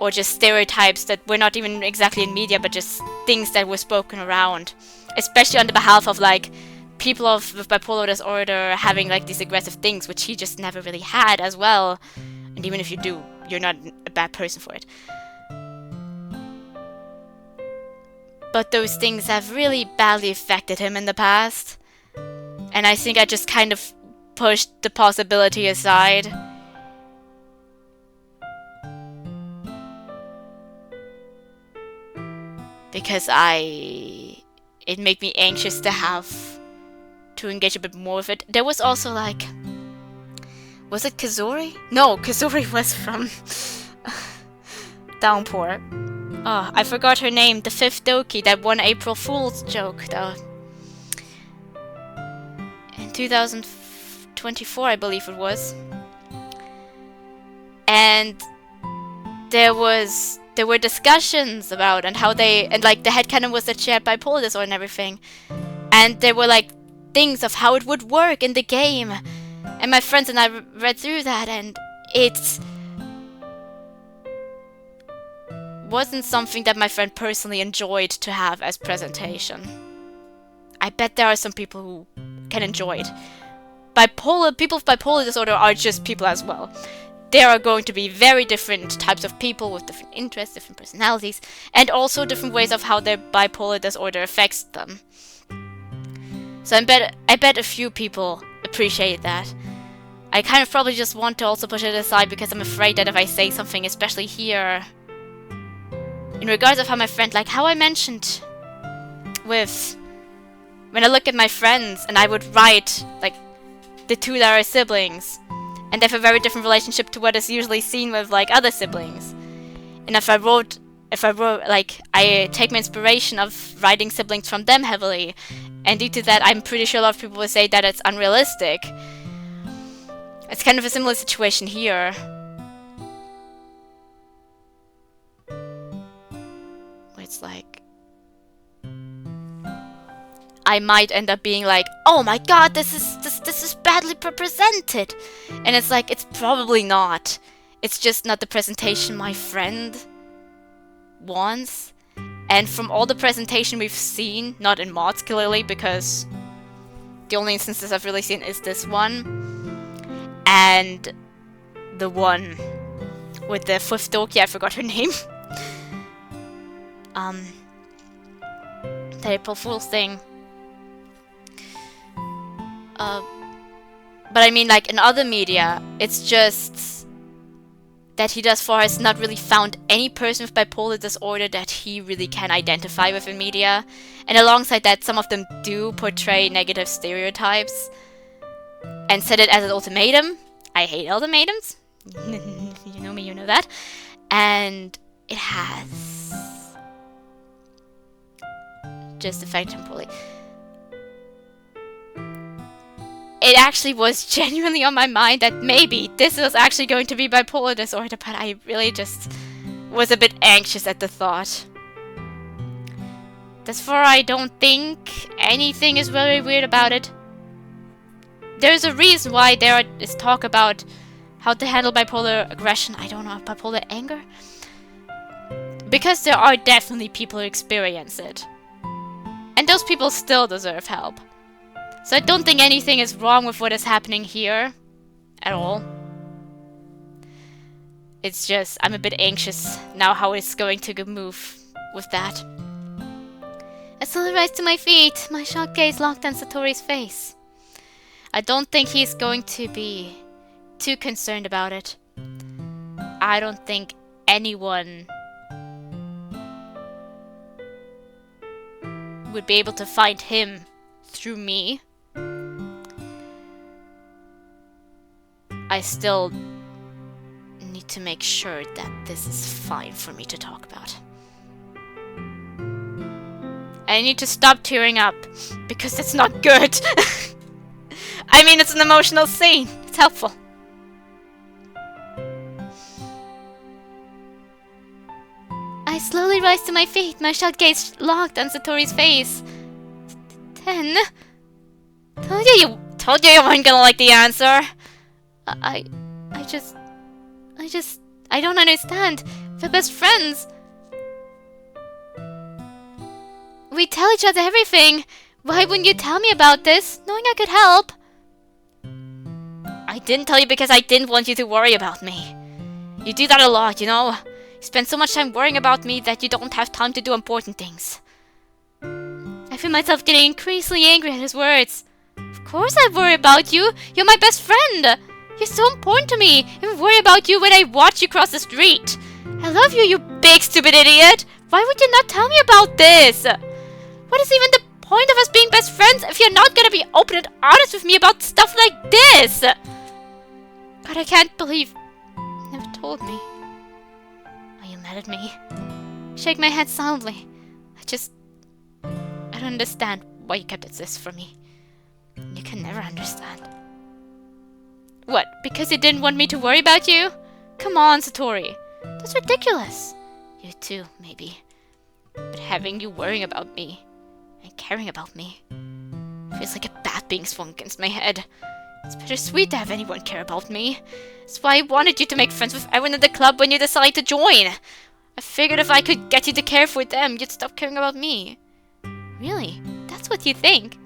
or just stereotypes that were not even exactly in media, but just things that were spoken around, especially on the behalf of like people with bipolar disorder having like these aggressive things, which he just never really had as well. And even if you do, you're not a bad person for it. But those things have really badly affected him in the past. And I think I just kind of pushed the possibility aside. Because it made me anxious to have to engage a bit more with it. There was also like, was it Kazori? No, Kazori was from Downpour. Oh, I forgot her name. The fifth Doki, that one April Fool's joke, though. In 2024, I believe it was. And there were discussions about and how like the headcanon was that she had bipolar disorder and everything. And there were like things of how it would work in the game. And my friends and I read through that, and it's wasn't something that my friend personally enjoyed to have as presentation. I bet there are some people who can enjoy it. People with bipolar disorder are just people as well. There are going to be very different types of people with different interests, different personalities, and also different ways of how their bipolar disorder affects them. So I bet a few people appreciate that. I kind of probably just want to also push it aside because I'm afraid that if I say something, especially here, in regards of how my friend, like how I mentioned with, when I look at my friends and I would write, like, the two that are siblings, and they have a very different relationship to what is usually seen with, like, other siblings. And if I wrote, like, I take my inspiration of writing siblings from them heavily, and due to that, I'm pretty sure a lot of people would say that it's unrealistic. It's kind of a similar situation here. Where it's like, I might end up being like, oh my god, this is badly represented. And it's like, it's probably not. It's just not the presentation my friend wants. And from all the presentation we've seen, not in mods clearly, because the only instances I've really seen is this one. And the one with the fifth Doki, I forgot her name. The April Fool's thing. But I mean, like, in other media, it's just that he thus far has not really found any person with bipolar disorder that he really can identify with in media. And alongside that, some of them do portray negative stereotypes and set it as an ultimatum. I hate ultimatums. You know me, you know that. And it has just affected him poorly. It actually was genuinely on my mind that maybe this was actually going to be bipolar disorder, but I really just was a bit anxious at the thought. Thus far, I don't think anything is very weird about it. There's a reason why there is talk about how to handle bipolar aggression. I don't know, bipolar anger? Because there are definitely people who experience it. And those people still deserve help. So I don't think anything is wrong with what is happening here at all. It's just, I'm a bit anxious now how it's going to move with that. I slowly rise to my feet, my shocked gaze locked on Satori's face. I don't think he's going to be too concerned about it. I don't think anyone would be able to find him through me. I still need to make sure that this is fine for me to talk about. I need to stop tearing up, because it's not good. I mean, it's an emotional scene. It's helpful. I slowly rise to my feet, my shocked gaze locked on Satori's face. Then... Told you you weren't gonna like the answer. I don't understand. We're best friends. We tell each other everything. Why wouldn't you tell me about this, knowing I could help? I didn't tell you because I didn't want you to worry about me. You do that a lot, you know? You spend so much time worrying about me that you don't have time to do important things. I feel myself getting increasingly angry at his words. Of course I worry about you. You're my best friend. You're so important to me. I worry about you when I watch you cross the street. I love you, you big stupid idiot. Why would you not tell me about this? What is even the point of us being best friends if you're not gonna be open and honest with me about stuff like this? God, I can't believe you never told me. Are you mad at me? I shake my head silently. I don't understand why you kept this from me. You can never understand. What, because you didn't want me to worry about you? Come on, Satori. That's ridiculous. You too, maybe. But having you worrying about me and caring about me feels like a bat being swung against my head. It's bittersweet to have anyone care about me. That's why I wanted you to make friends with everyone in the club when you decided to join. I figured if I could get you to care for them, you'd stop caring about me. Really? That's what you think?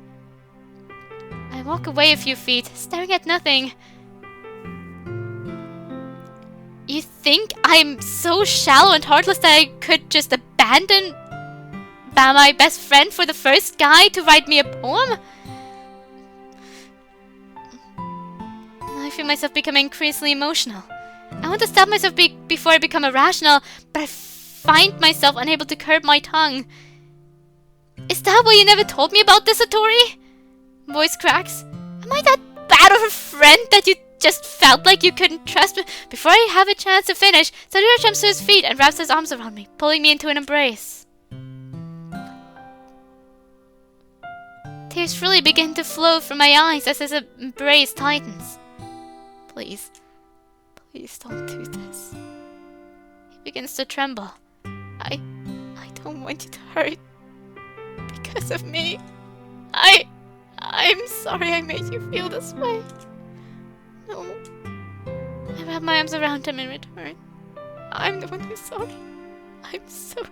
I walk away a few feet, staring at nothing. You think I'm so shallow and heartless that I could just abandon my best friend for the first guy to write me a poem? I feel myself becoming increasingly emotional. I want to stop myself before I become irrational, but I find myself unable to curb my tongue. Is that why you never told me about this, Satori? Voice cracks. Am I that bad of a friend that you just felt like you couldn't trust me? Before I have a chance to finish, Satori jumps to his feet and wraps his arms around me, pulling me into an embrace. Tears really begin to flow from my eyes as his embrace tightens. Please, please don't do this. He begins to tremble. I don't want you to hurt because of me. I'm sorry I made you feel this way. No. I wrap my arms around him in return. I'm the one who's sorry. I'm so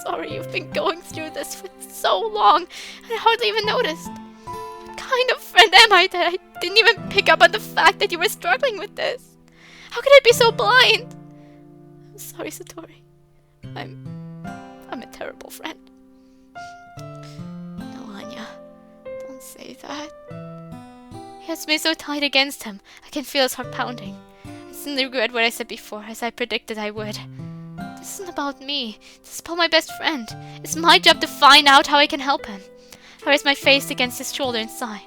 sorry you've been going through this for so long, and I hardly even noticed. What kind of friend am I that I didn't even pick up on the fact that you were struggling with this? How could I be so blind? I'm sorry, Satori. I'm a terrible friend. No, Anya. Don't say that. He has me so tight against him. I can feel his heart pounding. I suddenly regret what I said before, as I predicted I would. This isn't about me. This is about my best friend. It's my job to find out how I can help him. I raise my face against his shoulder and sigh.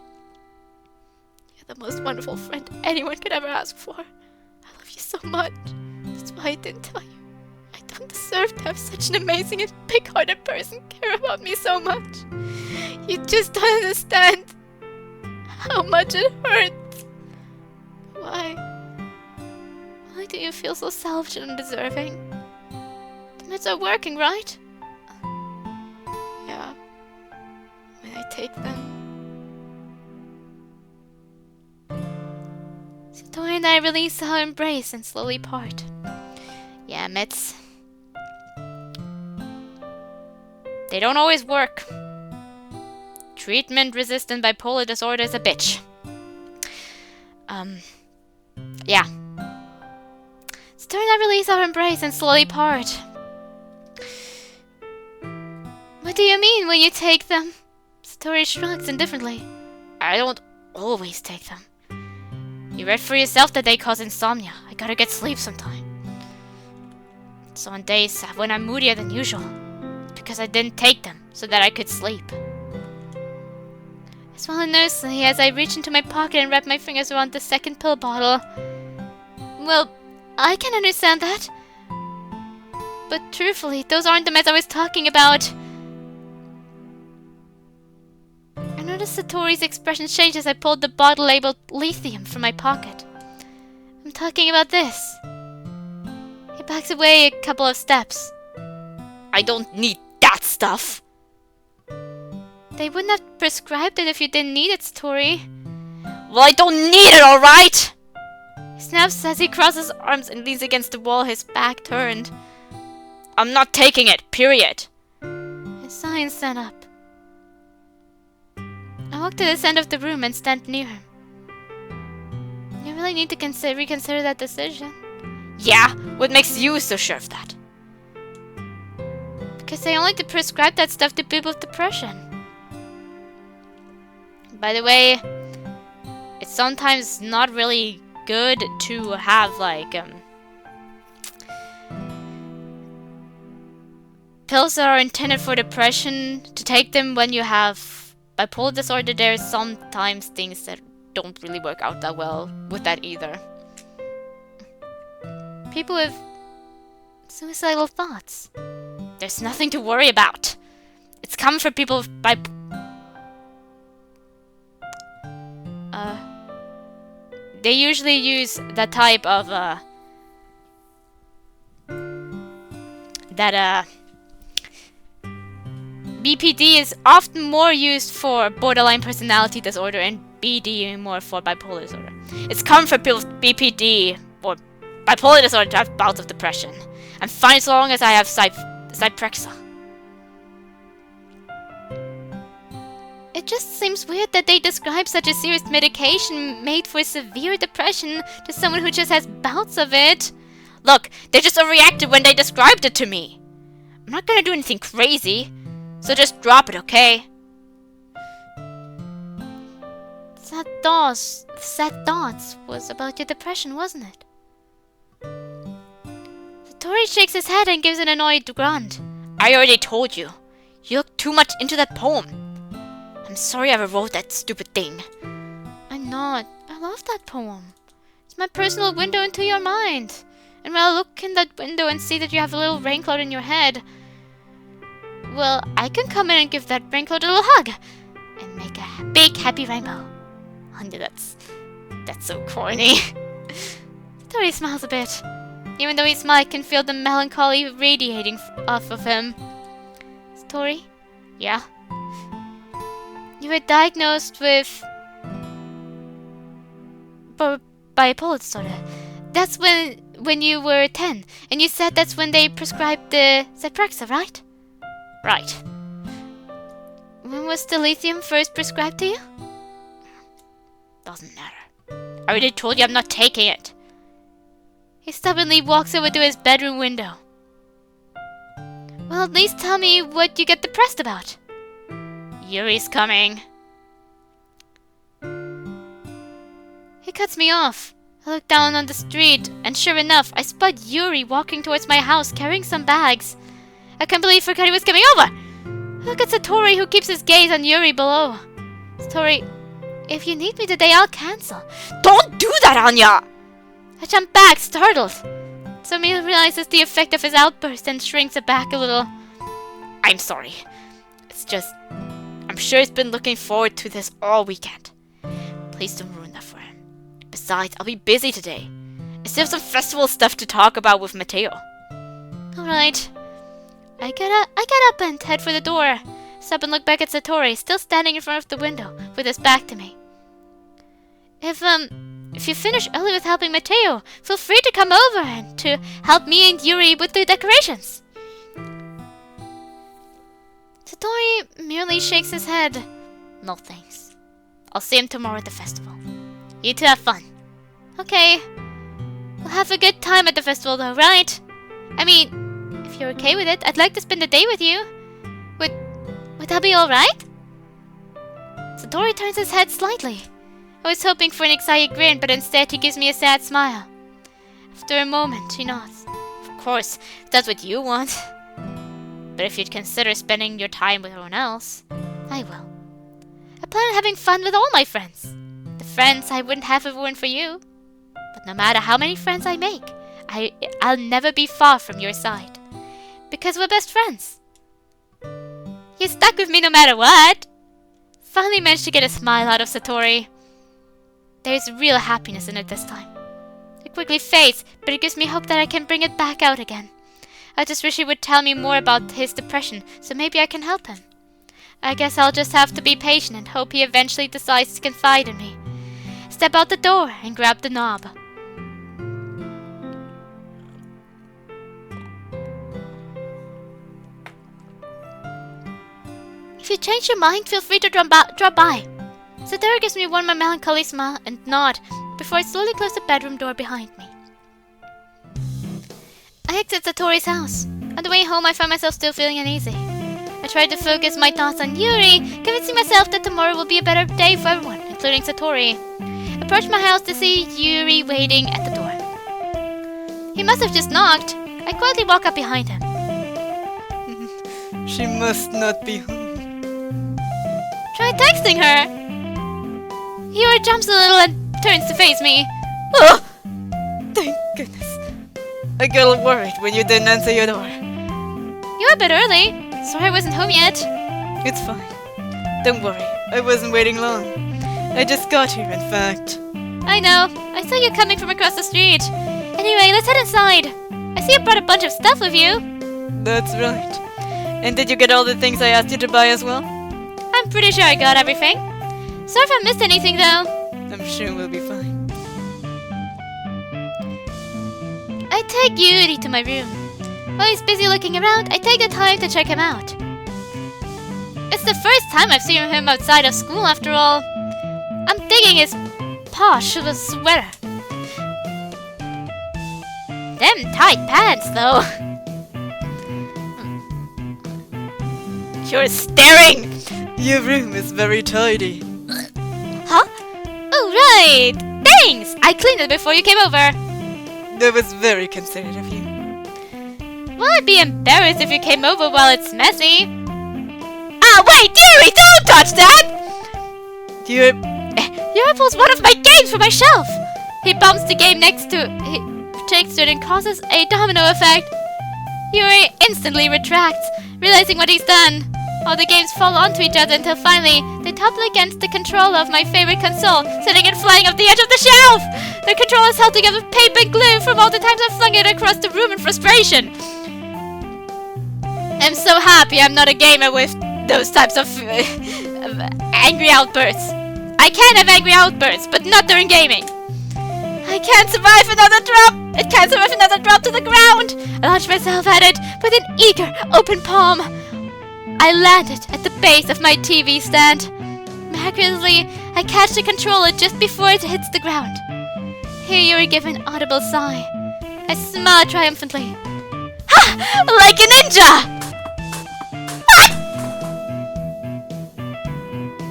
You're the most wonderful friend anyone could ever ask for. I love you so much. That's why I didn't tell you. I don't deserve to have such an amazing and big-hearted person care about me so much. You just don't understand how much it hurts. Why? Why do you feel so selfish and undeserving? The meds are working, right? Yeah. When I take them. Satori and I release our embrace and slowly part. Yeah, meds. They don't always work. Treatment-resistant bipolar disorder is a bitch. Yeah. Satori and I release our embrace and slowly part. What do you mean when you take them? Satori shrugs indifferently. I don't always take them. You read for yourself that they cause insomnia. I gotta get sleep sometime. So on days when I'm moodier than usual, it's because I didn't take them so that I could sleep. I smile nervously as I reach into my pocket and wrap my fingers around the second pill bottle. Well, I can understand that. But truthfully, those aren't the meds I was talking about. I noticed Satori's expression change as I pulled the bottle labeled lithium from my pocket. I'm talking about this. He backs away a couple of steps. I don't need that stuff. They wouldn't have prescribed it if you didn't need it, Satori. Well, I don't need it, alright? He snaps as he crosses arms and leans against the wall, his back turned. I'm not taking it, period. I sigh and stand up. I walk to this end of the room and stand near him. You really need to reconsider that decision. Yeah, what makes you so sure of that? Because they only prescribe that stuff to people with depression. By the way, it's sometimes not really good to have, like, pills that are intended for depression, to take them when you have bipolar disorder. There's sometimes things that don't really work out that well with that either. People with suicidal thoughts. There's nothing to worry about. It's common for people with they usually use that type of BPD is often more used for borderline personality disorder and BD more for bipolar disorder. It's common for people with BPD or bipolar disorder to have bouts of depression. I'm fine as long as I have Cyprexa. It just seems weird that they describe such a serious medication made for severe depression to someone who just has bouts of it. Look, they just overreacted when they described it to me. I'm not gonna do anything crazy, so just drop it, okay? Sad thoughts was about your depression, wasn't it? Satori shakes his head and gives an annoyed grunt. I already told you. You look too much into that poem. I'm sorry I ever wrote that stupid thing. I'm not. I love that poem. It's my personal window into your mind. And when I look in that window and see that you have a little rain cloud in your head, well, I can come in and give that rain cloud a little hug and make a big happy rainbow. Honey, that's so corny. Satori smiles a bit. Even though his smile, I can feel the melancholy radiating off of him. Satori? Yeah? You were diagnosed with bipolar disorder. That's when you were 10, and you said that's when they prescribed the Cyprexa, right? Right. When was the lithium first prescribed to you? Doesn't matter. I already told you I'm not taking it. He stubbornly walks over to his bedroom window. Well, at least tell me what you get depressed about. Yuri's coming. He cuts me off. I look down on the street, and sure enough, I spot Yuri walking towards my house carrying some bags. I can't believe I forgot he was coming over. Look at Satori, who keeps his gaze on Yuri below. Satori, if you need me today, I'll cancel. Don't do that, Anya! I jump back, startled. Sumi realizes the effect of his outburst and shrinks it back a little. I'm sorry. It's just, I'm sure he's been looking forward to this all weekend. Please don't ruin that for him. Besides, I'll be busy today. I still have some festival stuff to talk about with Matteo. Alright. I get up and head for the door. Stop and look back at Satori, still standing in front of the window, with his back to me. If you finish early with helping Matteo, feel free to come over and to help me and Yuri with the decorations. Satori merely shakes his head. No thanks. I'll see him tomorrow at the festival. You two have fun. Okay. We'll have a good time at the festival though, right? I mean, if you're okay with it, I'd like to spend the day with you. Would that be alright? Satori turns his head slightly. I was hoping for an excited grin, but instead he gives me a sad smile. After a moment, he nods. Of course, if that's what you want. But if you'd consider spending your time with everyone else, I will. I plan on having fun with all my friends. The friends I wouldn't have if it weren't for you. But no matter how many friends I make, I'll never be far from your side. Because we're best friends. You're stuck with me no matter what. Finally managed to get a smile out of Satori. There is real happiness in it this time. It quickly fades, but it gives me hope that I can bring it back out again. I just wish he would tell me more about his depression, so maybe I can help him. I guess I'll just have to be patient and hope he eventually decides to confide in me. Step out the door and grab the knob. If you change your mind, feel free to drop by. Satori gives me one more melancholy smile and nod before I slowly close the bedroom door behind me. I exit Satori's house. On the way home, I find myself still feeling uneasy. I try to focus my thoughts on Yuri, convincing myself that tomorrow will be a better day for everyone, including Satori. I approach my house to see Yuri waiting at the door. He must have just knocked. I quietly walk up behind him. She must not be home. Try texting her. Yuri jumps a little and turns to face me. Oh! Thank goodness. I got worried when you didn't answer your door. You're a bit early. Sorry I wasn't home yet. It's fine. Don't worry. I wasn't waiting long. I just got here, in fact. I know. I saw you coming from across the street. Anyway, let's head inside. I see you brought a bunch of stuff with you. That's right. And did you get all the things I asked you to buy as well? I'm pretty sure I got everything. Sorry if I missed anything though. I'm sure we'll be fine. I take Yuri to my room. While he's busy looking around, I take the time to check him out. It's the first time I've seen him outside of school after all. I'm digging his posh sweater. Them tight pants, though. You're staring! Your room is very tidy. Huh? Oh, right! Thanks! I cleaned it before you came over. That was very considerate of you. Well, I'd be embarrassed if you came over while it's messy. Ah, wait, Yuri, don't touch that! Yuri pulls one of my games from my shelf. He bumps the game next to he takes it and causes a domino effect. Yuri instantly retracts, realizing what he's done. All the games fall onto each other until finally they topple against the controller of my favorite console, sending it flying off the edge of the shelf. The controller is held together with paper and glue from all the times I flung it across the room in frustration. I'm so happy I'm not a gamer with those types of angry outbursts. I can have angry outbursts, but not during gaming. I can't survive another drop. It can't survive another drop to the ground. I launch myself at it with an eager, open palm. I landed at the base of my TV stand. Miraculously, I catch the controller just before it hits the ground. Here Yuri give an audible sigh. I smile triumphantly. Ha! Like a ninja! Ah!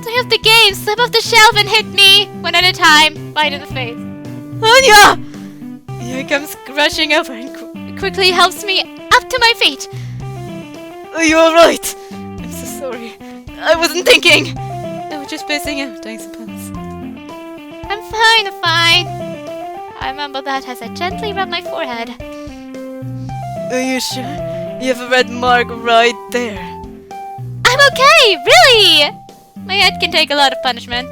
3 of the games slip off the shelf and hit me, one at a time, right in the face. Anya! Yuri comes rushing over and quickly helps me up to my feet. Are you alright? I'm so sorry. I wasn't thinking. I was just spacing out, I suppose. I'm fine, I'm fine. I remember that as I gently rub my forehead. Are you sure? You have a red mark right there. I'm okay, really! My head can take a lot of punishment.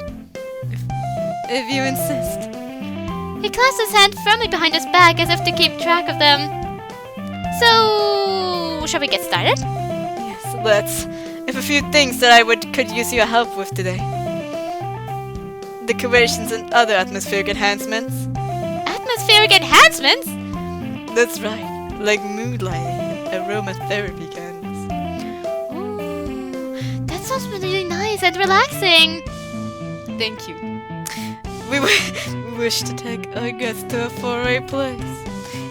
If you insist. He clasps his hand firmly behind his back as if to keep track of them. So, shall we get started? Yes, let's. I have a few things that I could use your help with today. Decorations and other atmospheric enhancements. Atmospheric enhancements? That's right, like mood lighting and aromatherapy candles. Ooh, that sounds really nice and relaxing. Thank you. We wish to take our guests to a faraway place,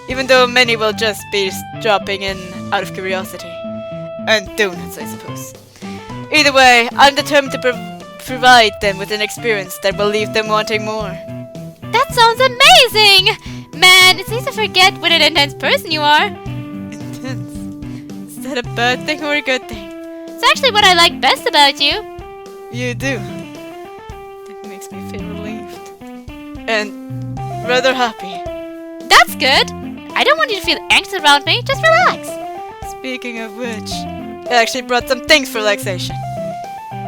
even though many will just be dropping in out of curiosity. And donuts, I suppose. Either way, I'm determined to provide them with an experience that will leave them wanting more. That sounds amazing! Man, it's easy to forget what an intense person you are. Intense? Is that a bad thing or a good thing? It's actually what I like best about you. You do. That makes me feel relieved. And rather happy. That's good. I don't want you to feel anxious around me. Just relax. Speaking of which, I actually brought some things for relaxation.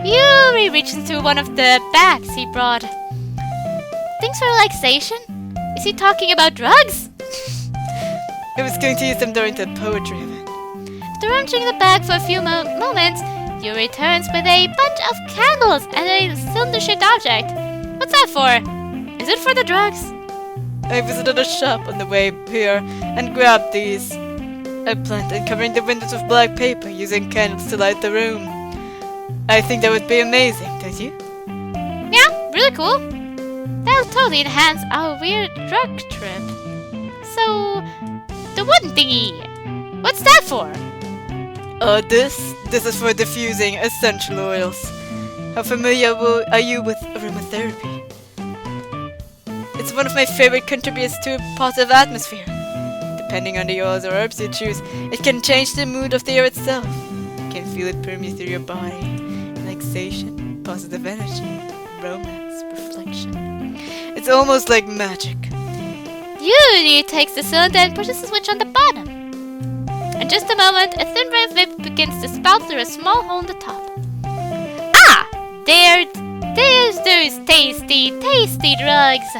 Yuri reached into one of the bags he brought. Things for relaxation? Is he talking about drugs? I was going to use them during the poetry event. After rummaging the bag for a few moments, Yuri returns with a bunch of candles and a cylinder-shaped object. What's that for? Is it for the drugs? I visited a shop on the way here and grabbed these. I planned on covering the windows with black paper using candles to light the room. I think that would be amazing, don't you? Yeah, really cool. That'll totally enhance our weird drug trip. So, the wooden thingy. What's that for? This is for diffusing essential oils. How familiar are you with aromatherapy? It's one of my favorite contributors to a positive atmosphere. Depending on the oils or herbs you choose, it can change the mood of the air itself. You can feel it permeate through your body. Relaxation, positive energy, romance, reflection. It's almost like magic. Yuri takes the cylinder and pushes the switch on the bottom. In just a moment, a thin ray of vapor begins to spout through a small hole in the top. Ah! There's those tasty drugs.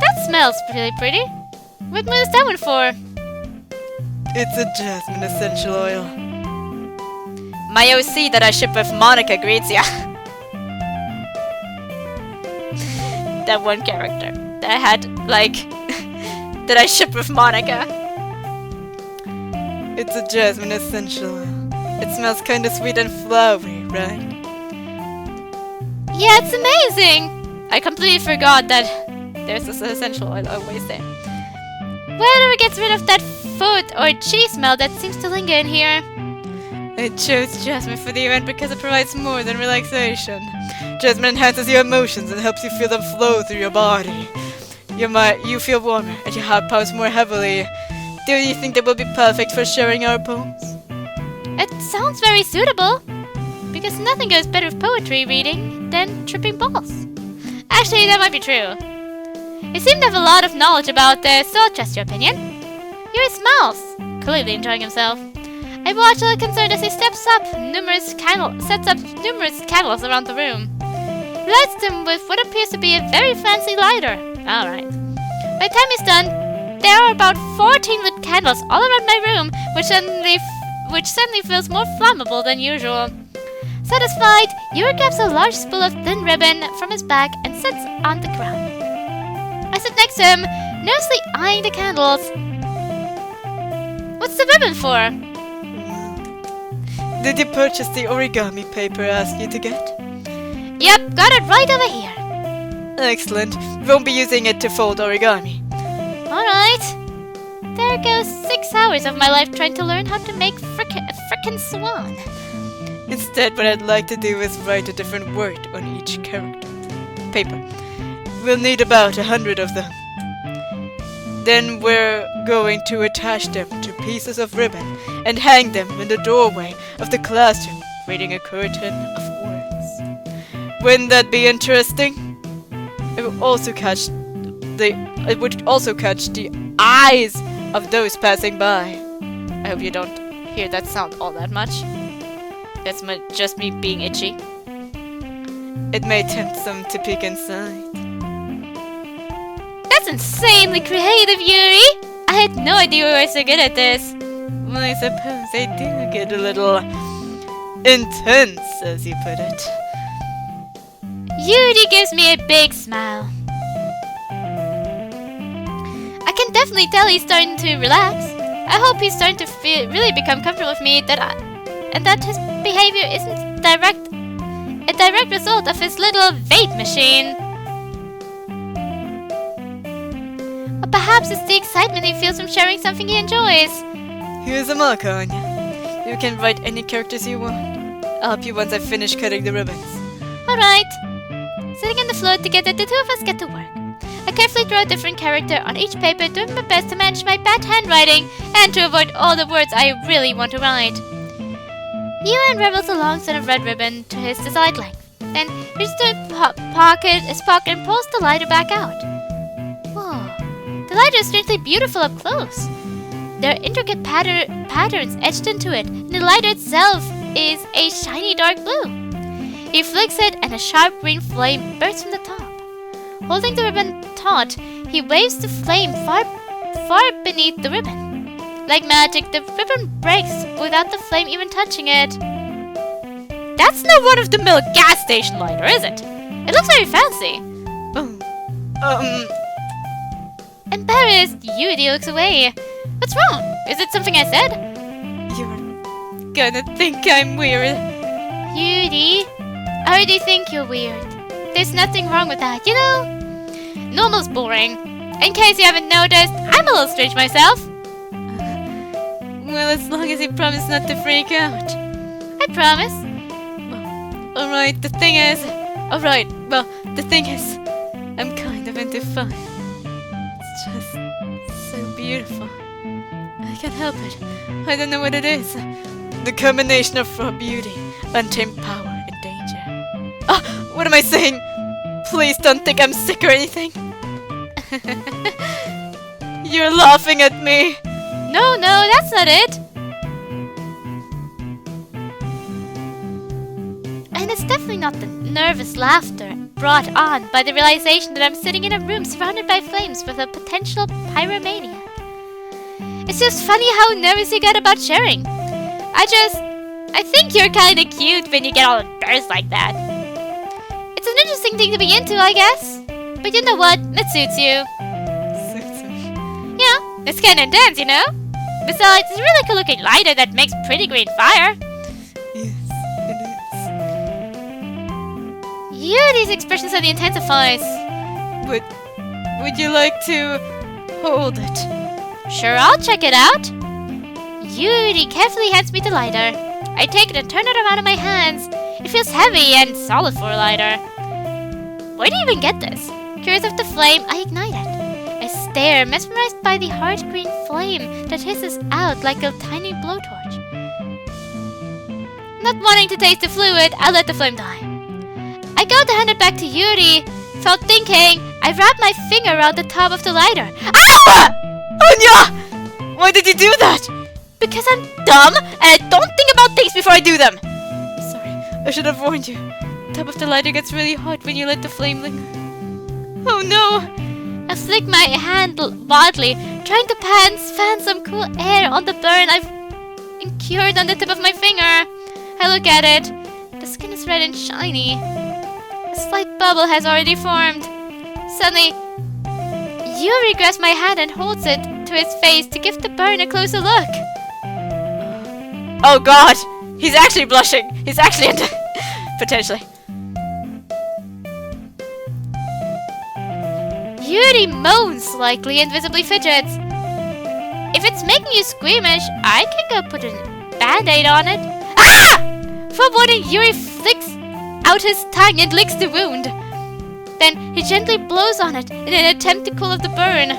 That smells really pretty. What is that one for? It's a jasmine essential oil. My OC that I ship with Monica greets ya. That one character. I had, like, that I shipped with Monica. It's a jasmine essential oil. It smells kinda sweet and flowery, right? Yeah, it's amazing! I completely forgot that there's this essential oil always there. Whatever gets rid of that food or cheese smell that seems to linger in here. I chose jasmine for the event because it provides more than relaxation. Jasmine enhances your emotions and helps you feel them flow through your body. You feel warmer and your heart pounds more heavily. Do you think that will be perfect for sharing our poems? It sounds very suitable. Because nothing goes better with poetry reading than tripping balls. Actually, that might be true. You seem to have a lot of knowledge about this, so I'll trust your opinion. Here he smiles, clearly enjoying himself. I watch a little concerned as he sets up numerous candles around the room. He lights them with what appears to be a very fancy lighter. Alright. By the time he's done, there are about 14 lit candles all around my room, which suddenly feels more flammable than usual. Satisfied, Yuri grabs a large spool of thin ribbon from his bag and sits on the ground. I sit next to him, nervously eyeing the candles. What's the ribbon for? Did you purchase the origami paper I asked you to get? Yep, got it right over here. Excellent. Won't be using it to fold origami. Alright. There goes 6 hours of my life trying to learn how to make a frickin' swan. Instead, what I'd like to do is write a different word on each paper. We'll need about 100 of them. Then we're going to attach them to pieces of ribbon and hang them in the doorway of the classroom, creating a curtain of words. Wouldn't that be interesting? It would also catch the eyes of those passing by. I hope you don't hear that sound all that much. That's just me being itchy. It may tempt some to peek inside. That's insanely creative, Yuri! I had no idea you were so good at this. Well, I suppose I do get a little intense, as you put it. Yuri gives me a big smile. I can definitely tell he's starting to relax. I hope he's starting to really become comfortable with me, and that his behavior isn't a direct result of his little vape machine. Or perhaps it's the excitement he feels from sharing something he enjoys. Here's a marker, Anya. You can write any characters you want. I'll help you once I finish cutting the ribbons. Alright. Sitting on the floor together, the two of us get to work. I carefully draw a different character on each paper, doing my best to manage my bad handwriting and to avoid all the words I really want to write. Ewan revels a long strand of red ribbon to his desired length. Then he reaches to his pocket and pulls the lighter back out. Whoa. The lighter is strangely beautiful up close. There are intricate patterns etched into it, and the lighter itself is a shiny dark blue. He flicks it, and a sharp green flame bursts from the top. Holding the ribbon taut, he waves the flame far beneath the ribbon. Like magic, the ribbon breaks without the flame even touching it. That's no run-of-the-mill gas station lighter, is it? It looks very fancy. Embarrassed, Yuri looks away. What's wrong? Is it something I said? You're gonna think I'm weird. Yuri, I already think you're weird. There's nothing wrong with that, you know? Normal's boring. In case you haven't noticed, I'm a little strange myself. Well, as long as you promise not to freak out. I promise. Alright, the thing is, I'm kind of into fun. It's just so beautiful. I can't help it. I don't know what it is. The combination of raw beauty, untamed power, and danger. Ah, what am I saying? Please don't think I'm sick or anything. You're laughing at me. No, that's not it. And it's definitely not the nervous laughter brought on by the realization that I'm sitting in a room surrounded by flames with a potential pyromaniac. It's just funny how nervous you get about sharing. I think you're kinda cute when you get all embarrassed like that. It's an interesting thing to be into, I guess. But you know what? It suits you. Suits me. Yeah, it's kinda intense, you know? Besides, it's a really cool looking lighter that makes pretty green fire. Yes, it is. Yuri's expression suddenly intensifies. Would you like to hold it? Sure, I'll check it out. Yuri carefully hands me the lighter. I take it and turn it around in my hands. It feels heavy and solid for a lighter. Where do you even get this? Curious of the flame, I ignite it. I stare, mesmerized by the hard green flame that hisses out like a tiny blowtorch. Not wanting to taste the fluid, I let the flame die. I go to hand it back to Yuri. Without thinking, I wrap my finger around the top of the lighter. Ah! Anya! Why did you do that? Because I'm dumb and I don't think about things before I do them. Sorry, I should have warned you. The top of the lighter gets really hot when you let the flame linger. Oh no! I flick my hand wildly, trying to fan some cool air on the burn I've incurred on the tip of my finger. I look at it. The skin is red and shiny. A slight bubble has already formed. Suddenly, Yuri grabs my hand and holds it to his face to give the burn a closer look. Oh god! He's actually blushing! He's actually into... potentially. Yuri moans slightly and visibly fidgets. If it's making you squeamish, I can go put a band-aid on it. Ah! For warning, Yuri flicks out his tongue and licks the wound. Then he gently blows on it in an attempt to cool off the burn.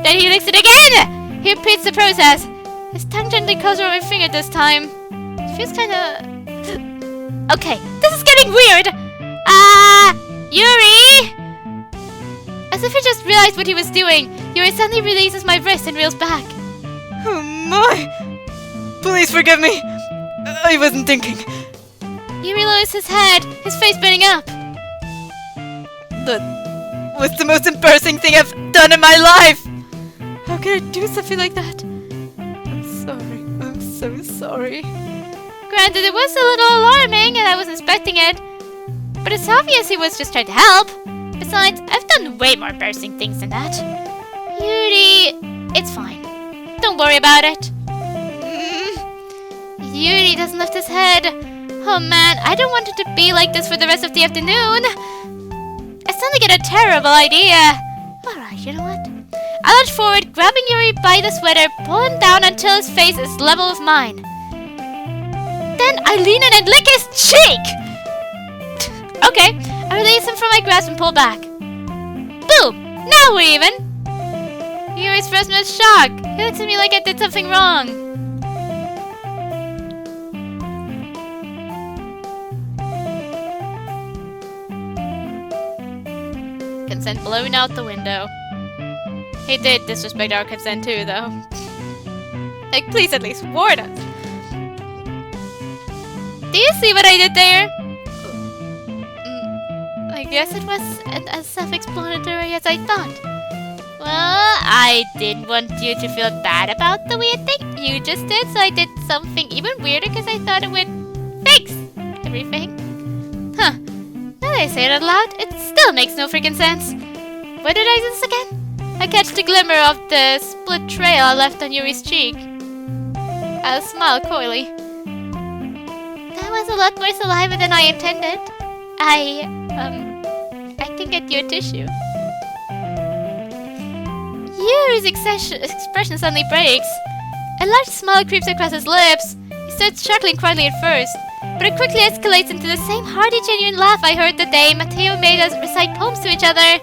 Then he licks it again! He repeats the process. His tongue gently curls over my finger this time. It feels kinda... Okay, this is getting weird! Yuri! As if he just realized what he was doing, Yuri suddenly releases my wrist and reels back. Oh my! Please forgive me! I wasn't thinking. Yuri lowers his head, his face burning up. That was the most embarrassing thing I've done in my life! How can I do something like that? I'm sorry. I'm so sorry. Granted, it was a little alarming and I was expecting it, but it's obvious he was just trying to help. Besides, I've done way more embarrassing things than that. Yuri, it's fine. Don't worry about it. Yuri doesn't lift his head. Oh man, I don't want it to be like this for the rest of the afternoon. I suddenly get a terrible idea. Alright, you know what? I lunge forward, grabbing Yuri by the sweater, pull him down until his face is level with mine. Then I lean in and lick his cheek! Okay, I release him from my grasp and pull back. Boom! Now we're even! Yuri's frozen with shock. He looks at me like I did something wrong. Consent blown out the window. He did disrespect our consent too, though. Like, please at least warn us. Do you see what I did there? I guess it was as self-explanatory as I thought. Well, I didn't want you to feel bad about the weird thing you just did, so I did something even weirder because I thought it would fix everything. Huh. Now that I say it out loud, it still makes no freaking sense. Where did I do this again? I catch the glimmer of the split trail I left on Yuri's cheek. I'll smile coyly. That was a lot more saliva than I intended. I can get you a tissue. Yuri's expression suddenly breaks. A large smile creeps across his lips. He starts chuckling quietly at first, but it quickly escalates into the same hearty, genuine laugh I heard the day Matteo made us recite poems to each other.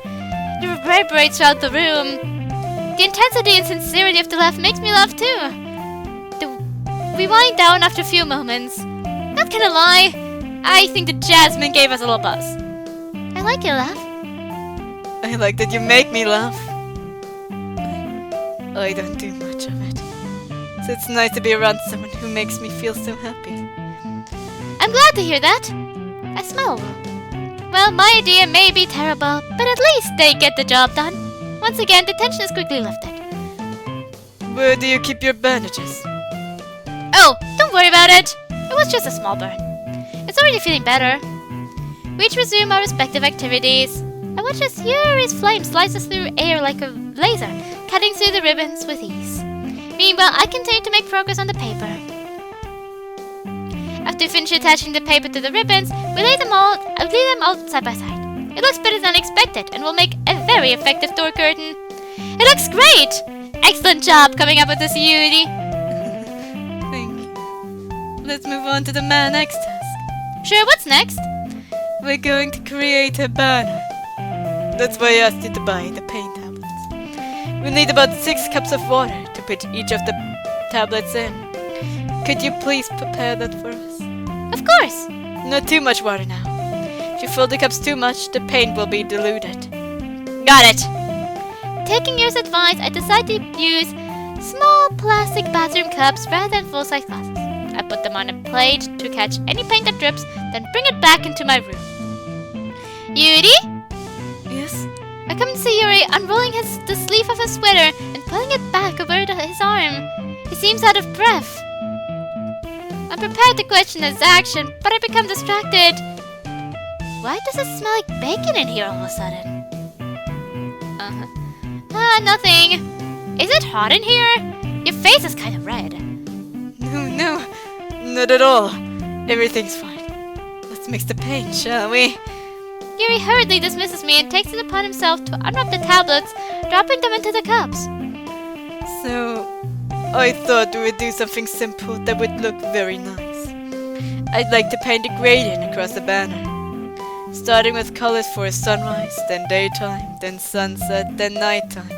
It reverberates throughout the room. The intensity and sincerity of the laugh makes me laugh too. We wind down after a few moments. Not gonna lie, I think the jasmine gave us a little buzz. I like your laugh. I like that you make me laugh. I don't do much of it. So it's nice to be around someone who makes me feel so happy. I'm glad to hear that. I smile a little. Well, my idea may be terrible, but at least they get the job done. Once again, the tension is quickly lifted. Where do you keep your bandages? Oh, don't worry about it. It was just a small burn. It's already feeling better. We each resume our respective activities. I watch as Yuri's flame slices through air like a laser, cutting through the ribbons with ease. Meanwhile, I continue to make progress on the paper. After we finish attaching the paper to the ribbons, we lay them all side by side. It looks better than expected and will make a very effective door curtain. It looks great! Excellent job coming up with this, Yuri. Thank you. Let's move on to the next task. Sure, what's next? We're going to create a banner. That's why I asked you to buy the paint tablets. We need about 6 cups of water to put each of the tablets in. Could you please prepare that for us? Of course! Not too much water now. If you fill the cups too much, the paint will be diluted. Got it! Taking your advice, I decide to use small plastic bathroom cups rather than full-size glasses. I put them on a plate to catch any paint that drips, then bring it back into my room. Yuri? Yes? I come to see Yuri unrolling the sleeve of his sweater and pulling it back over his arm. He seems out of breath. I'm prepared to question his action, but I become distracted. Why does it smell like bacon in here all of a sudden? Nothing. Is it hot in here? Your face is kind of red. No, not at all. Everything's fine. Let's mix the paint, shall we? Yuri hurriedly dismisses me and takes it upon himself to unwrap the tablets, dropping them into the cups. So, I thought we would do something simple that would look very nice. I'd like to paint a gradient across the banner. Starting with colors for sunrise, then daytime, then sunset, then nighttime.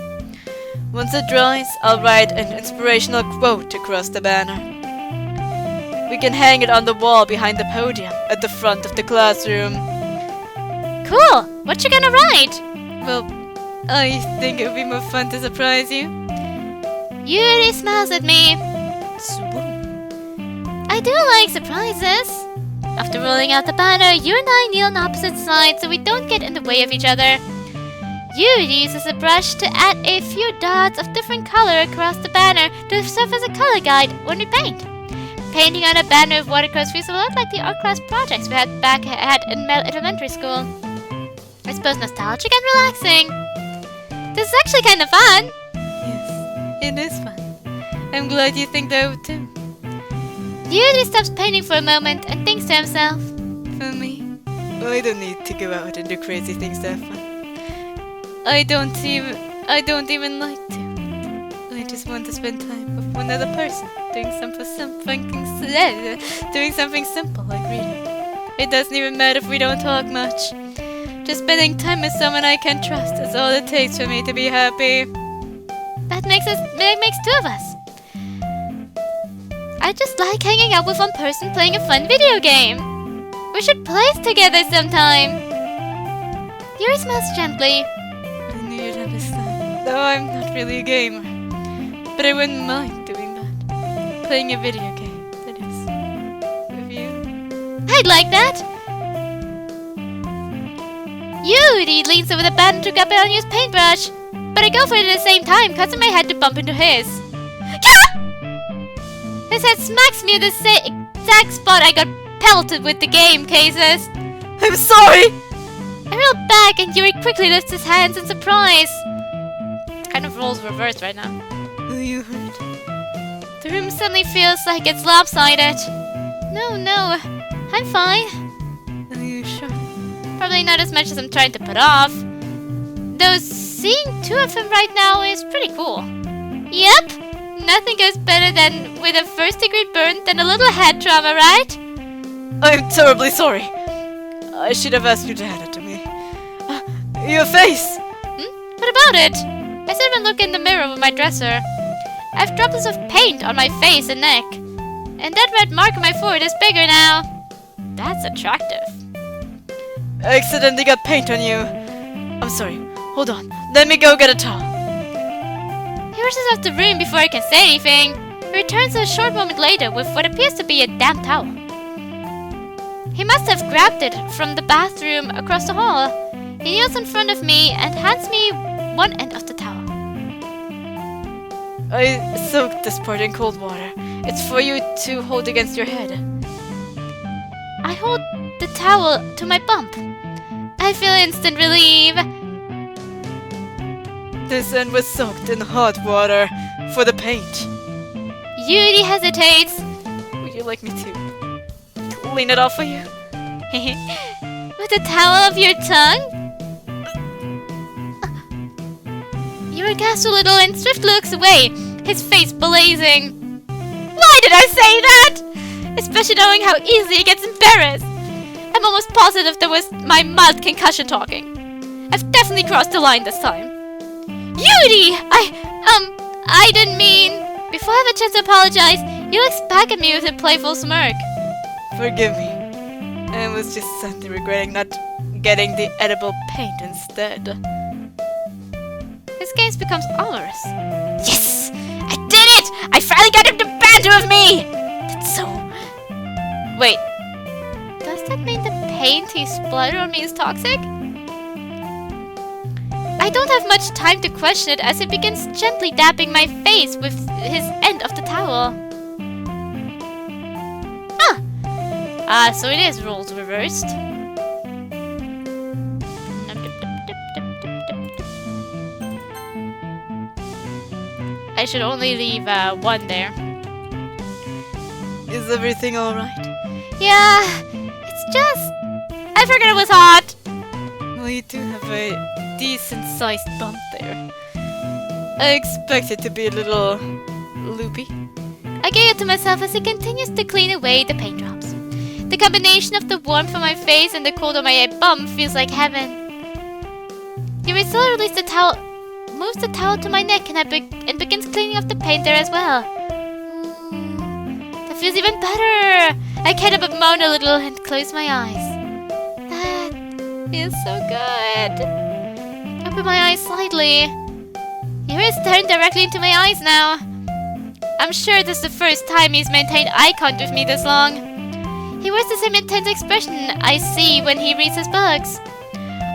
Once it dries, I'll write an inspirational quote across the banner. We can hang it on the wall behind the podium at the front of the classroom. Cool! What you gonna write? Well, I think it would be more fun to surprise you. Yuri smiles at me. I do like surprises. After rolling out the banner, you and I kneel on opposite sides so we don't get in the way of each other. Yuri uses a brush to add a few dots of different color across the banner to serve as a color guide when we paint. Painting on a banner of watercolors feels a lot like the art class projects we had in elementary school. I suppose nostalgic and relaxing. This is actually kind of fun. Yes, it is fun. I'm glad you think that too. Yuri stops painting for a moment and thinks to himself. For me, I don't need to go out and do crazy things to have fun. I don't even like to. I just want to spend time with one other person, doing something simple like reading. It doesn't even matter if we don't talk much. Just spending time with someone I can trust is all it takes for me to be happy. That makes two of us. I just like hanging out with one person playing a fun video game. We should play together sometime. Yuri smiles gently. I knew you'd understand. Though I'm not really a gamer. But I wouldn't mind doing that. Playing a video game, that is. With you. I'd like that. Yuri leans over the banner to grab an unused paintbrush. But I go for it at the same time, causing my head to bump into his. His head smacks me at the exact spot I got pelted with the game cases. I'm sorry! I roll back and Yuri quickly lifts his hands in surprise. Kind of rolls reversed right now. Are you hurt? The room suddenly feels like it's lopsided. No, I'm fine. Are you sure? Probably not as much as I'm trying to put off. Though seeing two of them right now is pretty cool. Yep, nothing goes better than with a first-degree burn than a little head trauma, right? I'm terribly sorry. I should have asked you to hand it to me. Your face! What about it? I sit and look in the mirror of my dresser. I have droplets of paint on my face and neck. And that red mark on my forehead is bigger now. That's attractive. I accidentally got paint on you. I'm sorry. Hold on. Let me go get a towel. He rushes out the room before I can say anything. He returns a short moment later with what appears to be a damp towel. He must have grabbed it from the bathroom across the hall. He kneels in front of me and hands me one end of the towel. I soaked this part in cold water. It's for you to hold against your head. I hold the towel to my bump. I feel instant relief. This end was soaked in hot water for the paint. Yuri hesitates. Would you like me to clean it off for you? With the towel of your tongue? Yuri gasps a little and Swift looks away, his face blazing. Why did I say that? Especially knowing how easily he gets embarrassed. I'm almost positive that was my mild concussion talking. I've definitely crossed the line this time. Yuri! I didn't mean... Before I have a chance to apologize, he looks back at me with a playful smirk. Forgive me. I was just sadly regretting not getting the edible paint instead. His gaze becomes ominous. Yes! I did it! I finally got him to banter with me! That's so... Wait. Does that mean the paint he splattered on me is toxic? I don't have much time to question it as he begins gently dabbing my face with his end of the towel. So it is roles reversed. I should only leave one there. Is everything alright? Yeah, it's just... I forgot it was hot! Well, you do have a decent-sized bump there. I expect it to be a little loopy. I giggle to myself as he continues to clean away the paint drops. The combination of the warmth on my face and the cold on my bum feels like heaven. He releases the towel, moves the towel to my neck, and begins cleaning off the paint there as well. That feels even better. I can't help but moan a little and close my eyes. That feels so good. Open my eyes slightly. Yuri is staring directly into my eyes now. I'm sure this is the first time he's maintained eye contact with me this long. He wears the same intense expression I see when he reads his books.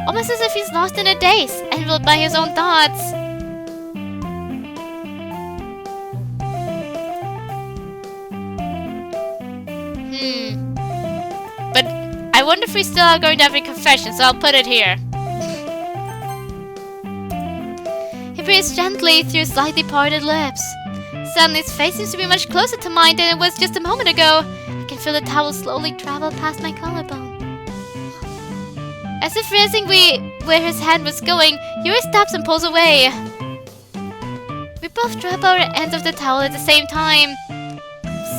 Almost as if he's lost in a daze, enveloped by his own thoughts. But I wonder if we still are going to have a confession, so I'll put it here. He breathes gently through slightly parted lips. Suddenly his face seems to be much closer to mine than it was just a moment ago. I can feel the towel slowly travel past my collarbone. As if realizing where his hand was going, Yuri stops and pulls away. We both drop our ends of the towel at the same time.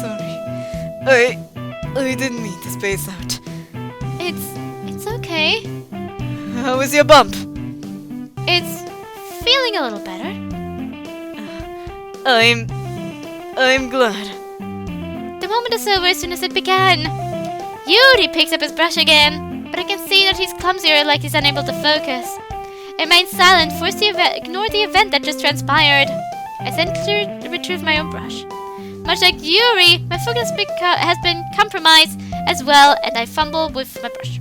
Sorry. I didn't mean to space out. It's okay. How is your bump? It's feeling a little better. I'm glad. The moment is over as soon as it began. Yuri picks up his brush again, but I can see that he's clumsier, like he's unable to focus. I remain silent, forced to ignore the event that just transpired. I then retrieve my own brush. Much like Yuri, my focus has been compromised as well, and I fumble with my brush.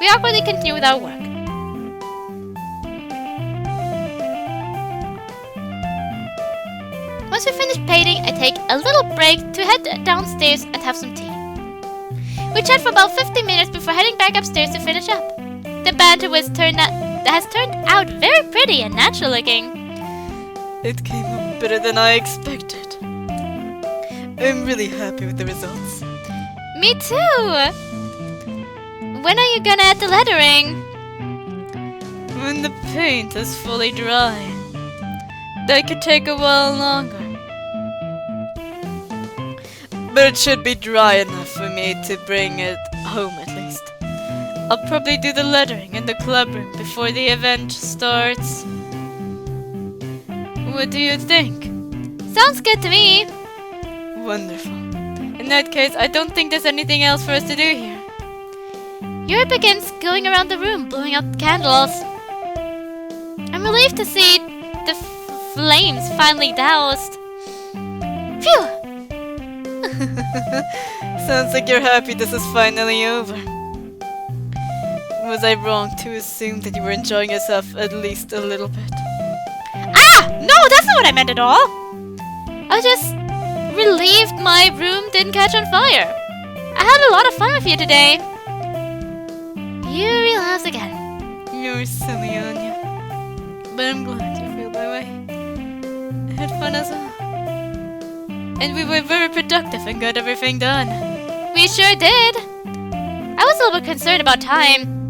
We awkwardly continue with our work. Once we finish painting, I take a little break to head downstairs and have some tea. We chat for about 15 minutes before heading back upstairs to finish up. The banter has turned out very pretty and natural looking. It came out better than I expected. I'm really happy with the results. Me too! When are you gonna add the lettering? When the paint is fully dry. That could take a while longer. But it should be dry enough for me to bring it home at least. I'll probably do the lettering in the club room before the event starts. What do you think? Sounds good to me. Wonderful. In that case, I don't think there's anything else for us to do here. Yuri begins going around the room, blowing out candles. I'm relieved to see the flames finally doused. Phew! Sounds like you're happy this is finally over. Was I wrong to assume that you were enjoying yourself at least a little bit? Ah! No, that's not what I meant at all! I was just relieved my room didn't catch on fire. I had a lot of fun with you today. Yuri laughs again. You're silly, Anya. But I'm glad you feel that way. I had fun as well. And we were very productive and got everything done. We sure did. I was a little bit concerned about time.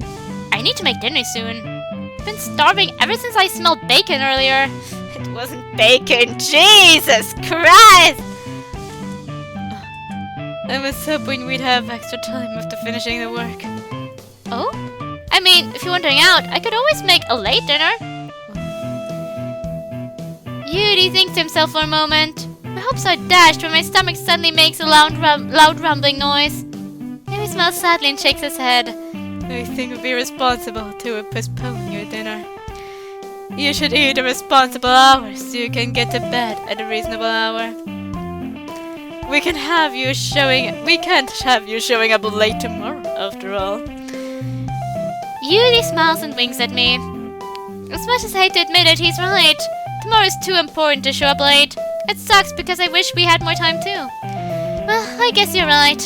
I need to make dinner soon. I've been starving ever since I smelled bacon earlier. It wasn't bacon, Jesus Christ! I was hoping we'd have extra time after finishing the work. Oh? I mean, if you're wondering out, I could always make a late dinner. Yuri thinks to himself for a moment. My hopes are dashed when my stomach suddenly makes a loud rumbling noise. Yuri smiles sadly and shakes his head. I think it would be responsible to postpone your dinner. You should eat at responsible hours so you can get to bed at a reasonable hour. We can't have you showing up late tomorrow, after all. Yuri smiles and winks at me. As much as I hate to admit it, he's right. Tomorrow's too important to show up late. It sucks because I wish we had more time too. Well, I guess you're right.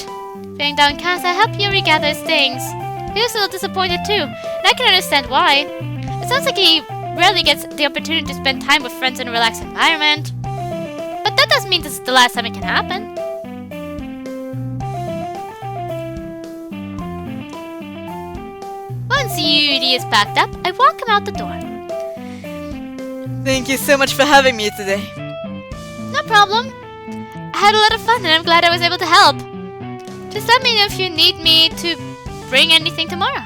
Feeling downcast, I help Yuri gather his things. He was a little disappointed too, and I can understand why. It sounds like he rarely gets the opportunity to spend time with friends in a relaxed environment. But that doesn't mean this is the last time it can happen. Once Yuri is packed up, I walk him out the door. Thank you so much for having me today. No problem. I had a lot of fun and I'm glad I was able to help. Just let me know if you need me to bring anything tomorrow.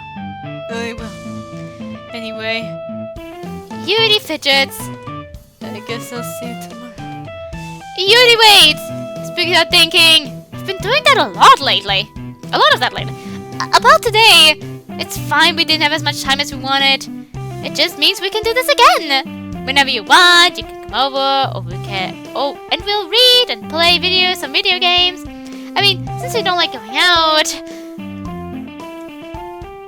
I will. Anyway, Yuri fidgets. I guess I'll see you tomorrow. Yuri waits! Speaking of thinking, I've been doing that a lot lately. A lot of that lately. About today, it's fine we didn't have as much time as we wanted. It just means we can do this again. Whenever you want, you can come over, or we can... Oh, and we'll read and play some video games. I mean, since we don't like going out...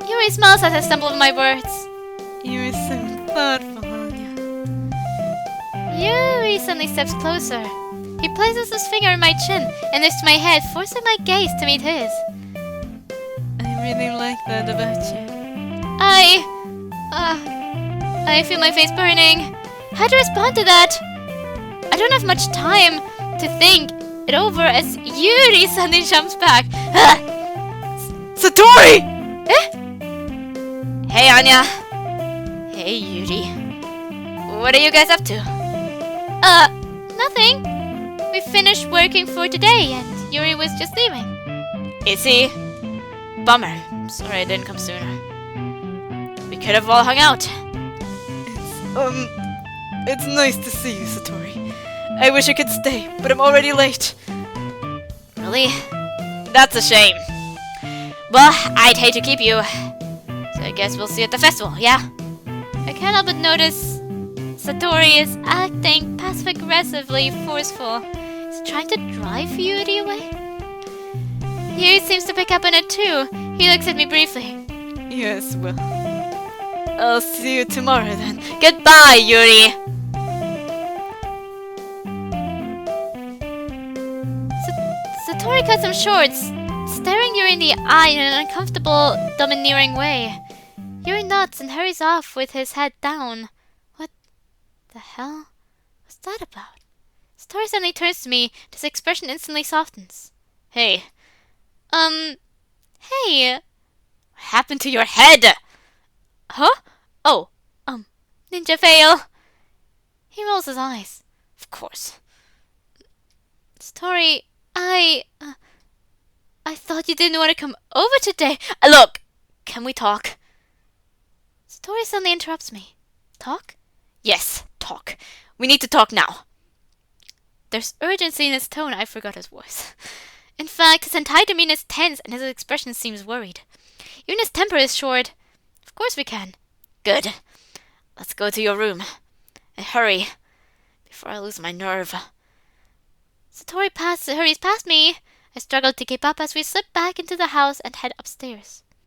Yuri smiles as I stumble over my words. You're so thoughtful, Anya. Yuri suddenly steps closer. He places his finger on my chin and lifts my head, forcing my gaze to meet his. I really like that about you. I feel my face burning. How to respond to that? I don't have much time to think it over as Yuri suddenly jumps back. Satori! Hey, Anya. Hey, Yuri. What are you guys up to? Nothing. We finished working for today and Yuri was just leaving. Is he? Bummer. Sorry I didn't come sooner. We could have all hung out. It's nice to see you, Satori. I wish I could stay, but I'm already late. Really? That's a shame. Well, I'd hate to keep you. So I guess we'll see you at the festival, yeah? I can't help but notice Satori is acting passive-aggressively forceful. He's trying to drive Yuri away. Yuri seems to pick up on it too. He looks at me briefly. Yes, well... I'll see you tomorrow then. Goodbye, Yuri! Satori cuts him short, staring Yuri in the eye in an uncomfortable, domineering way. Yuri nods and hurries off with his head down. What the hell was that about? Satori suddenly turns to me, and his expression instantly softens. Hey. Hey! What happened to your head? Huh? Oh, ninja fail. He rolls his eyes. Of course. Satori, I thought you didn't want to come over today. Look, can we talk? Satori suddenly interrupts me. Talk? Yes, talk. We need to talk now. There's urgency in his tone. I forgot his voice. In fact, his entire demeanor is tense and his expression seems worried. Even his temper is short. Of course we can. Good. Let's go to your room. And hurry, before I lose my nerve. Satori hurries past me. I struggle to keep up as we slip back into the house and head upstairs.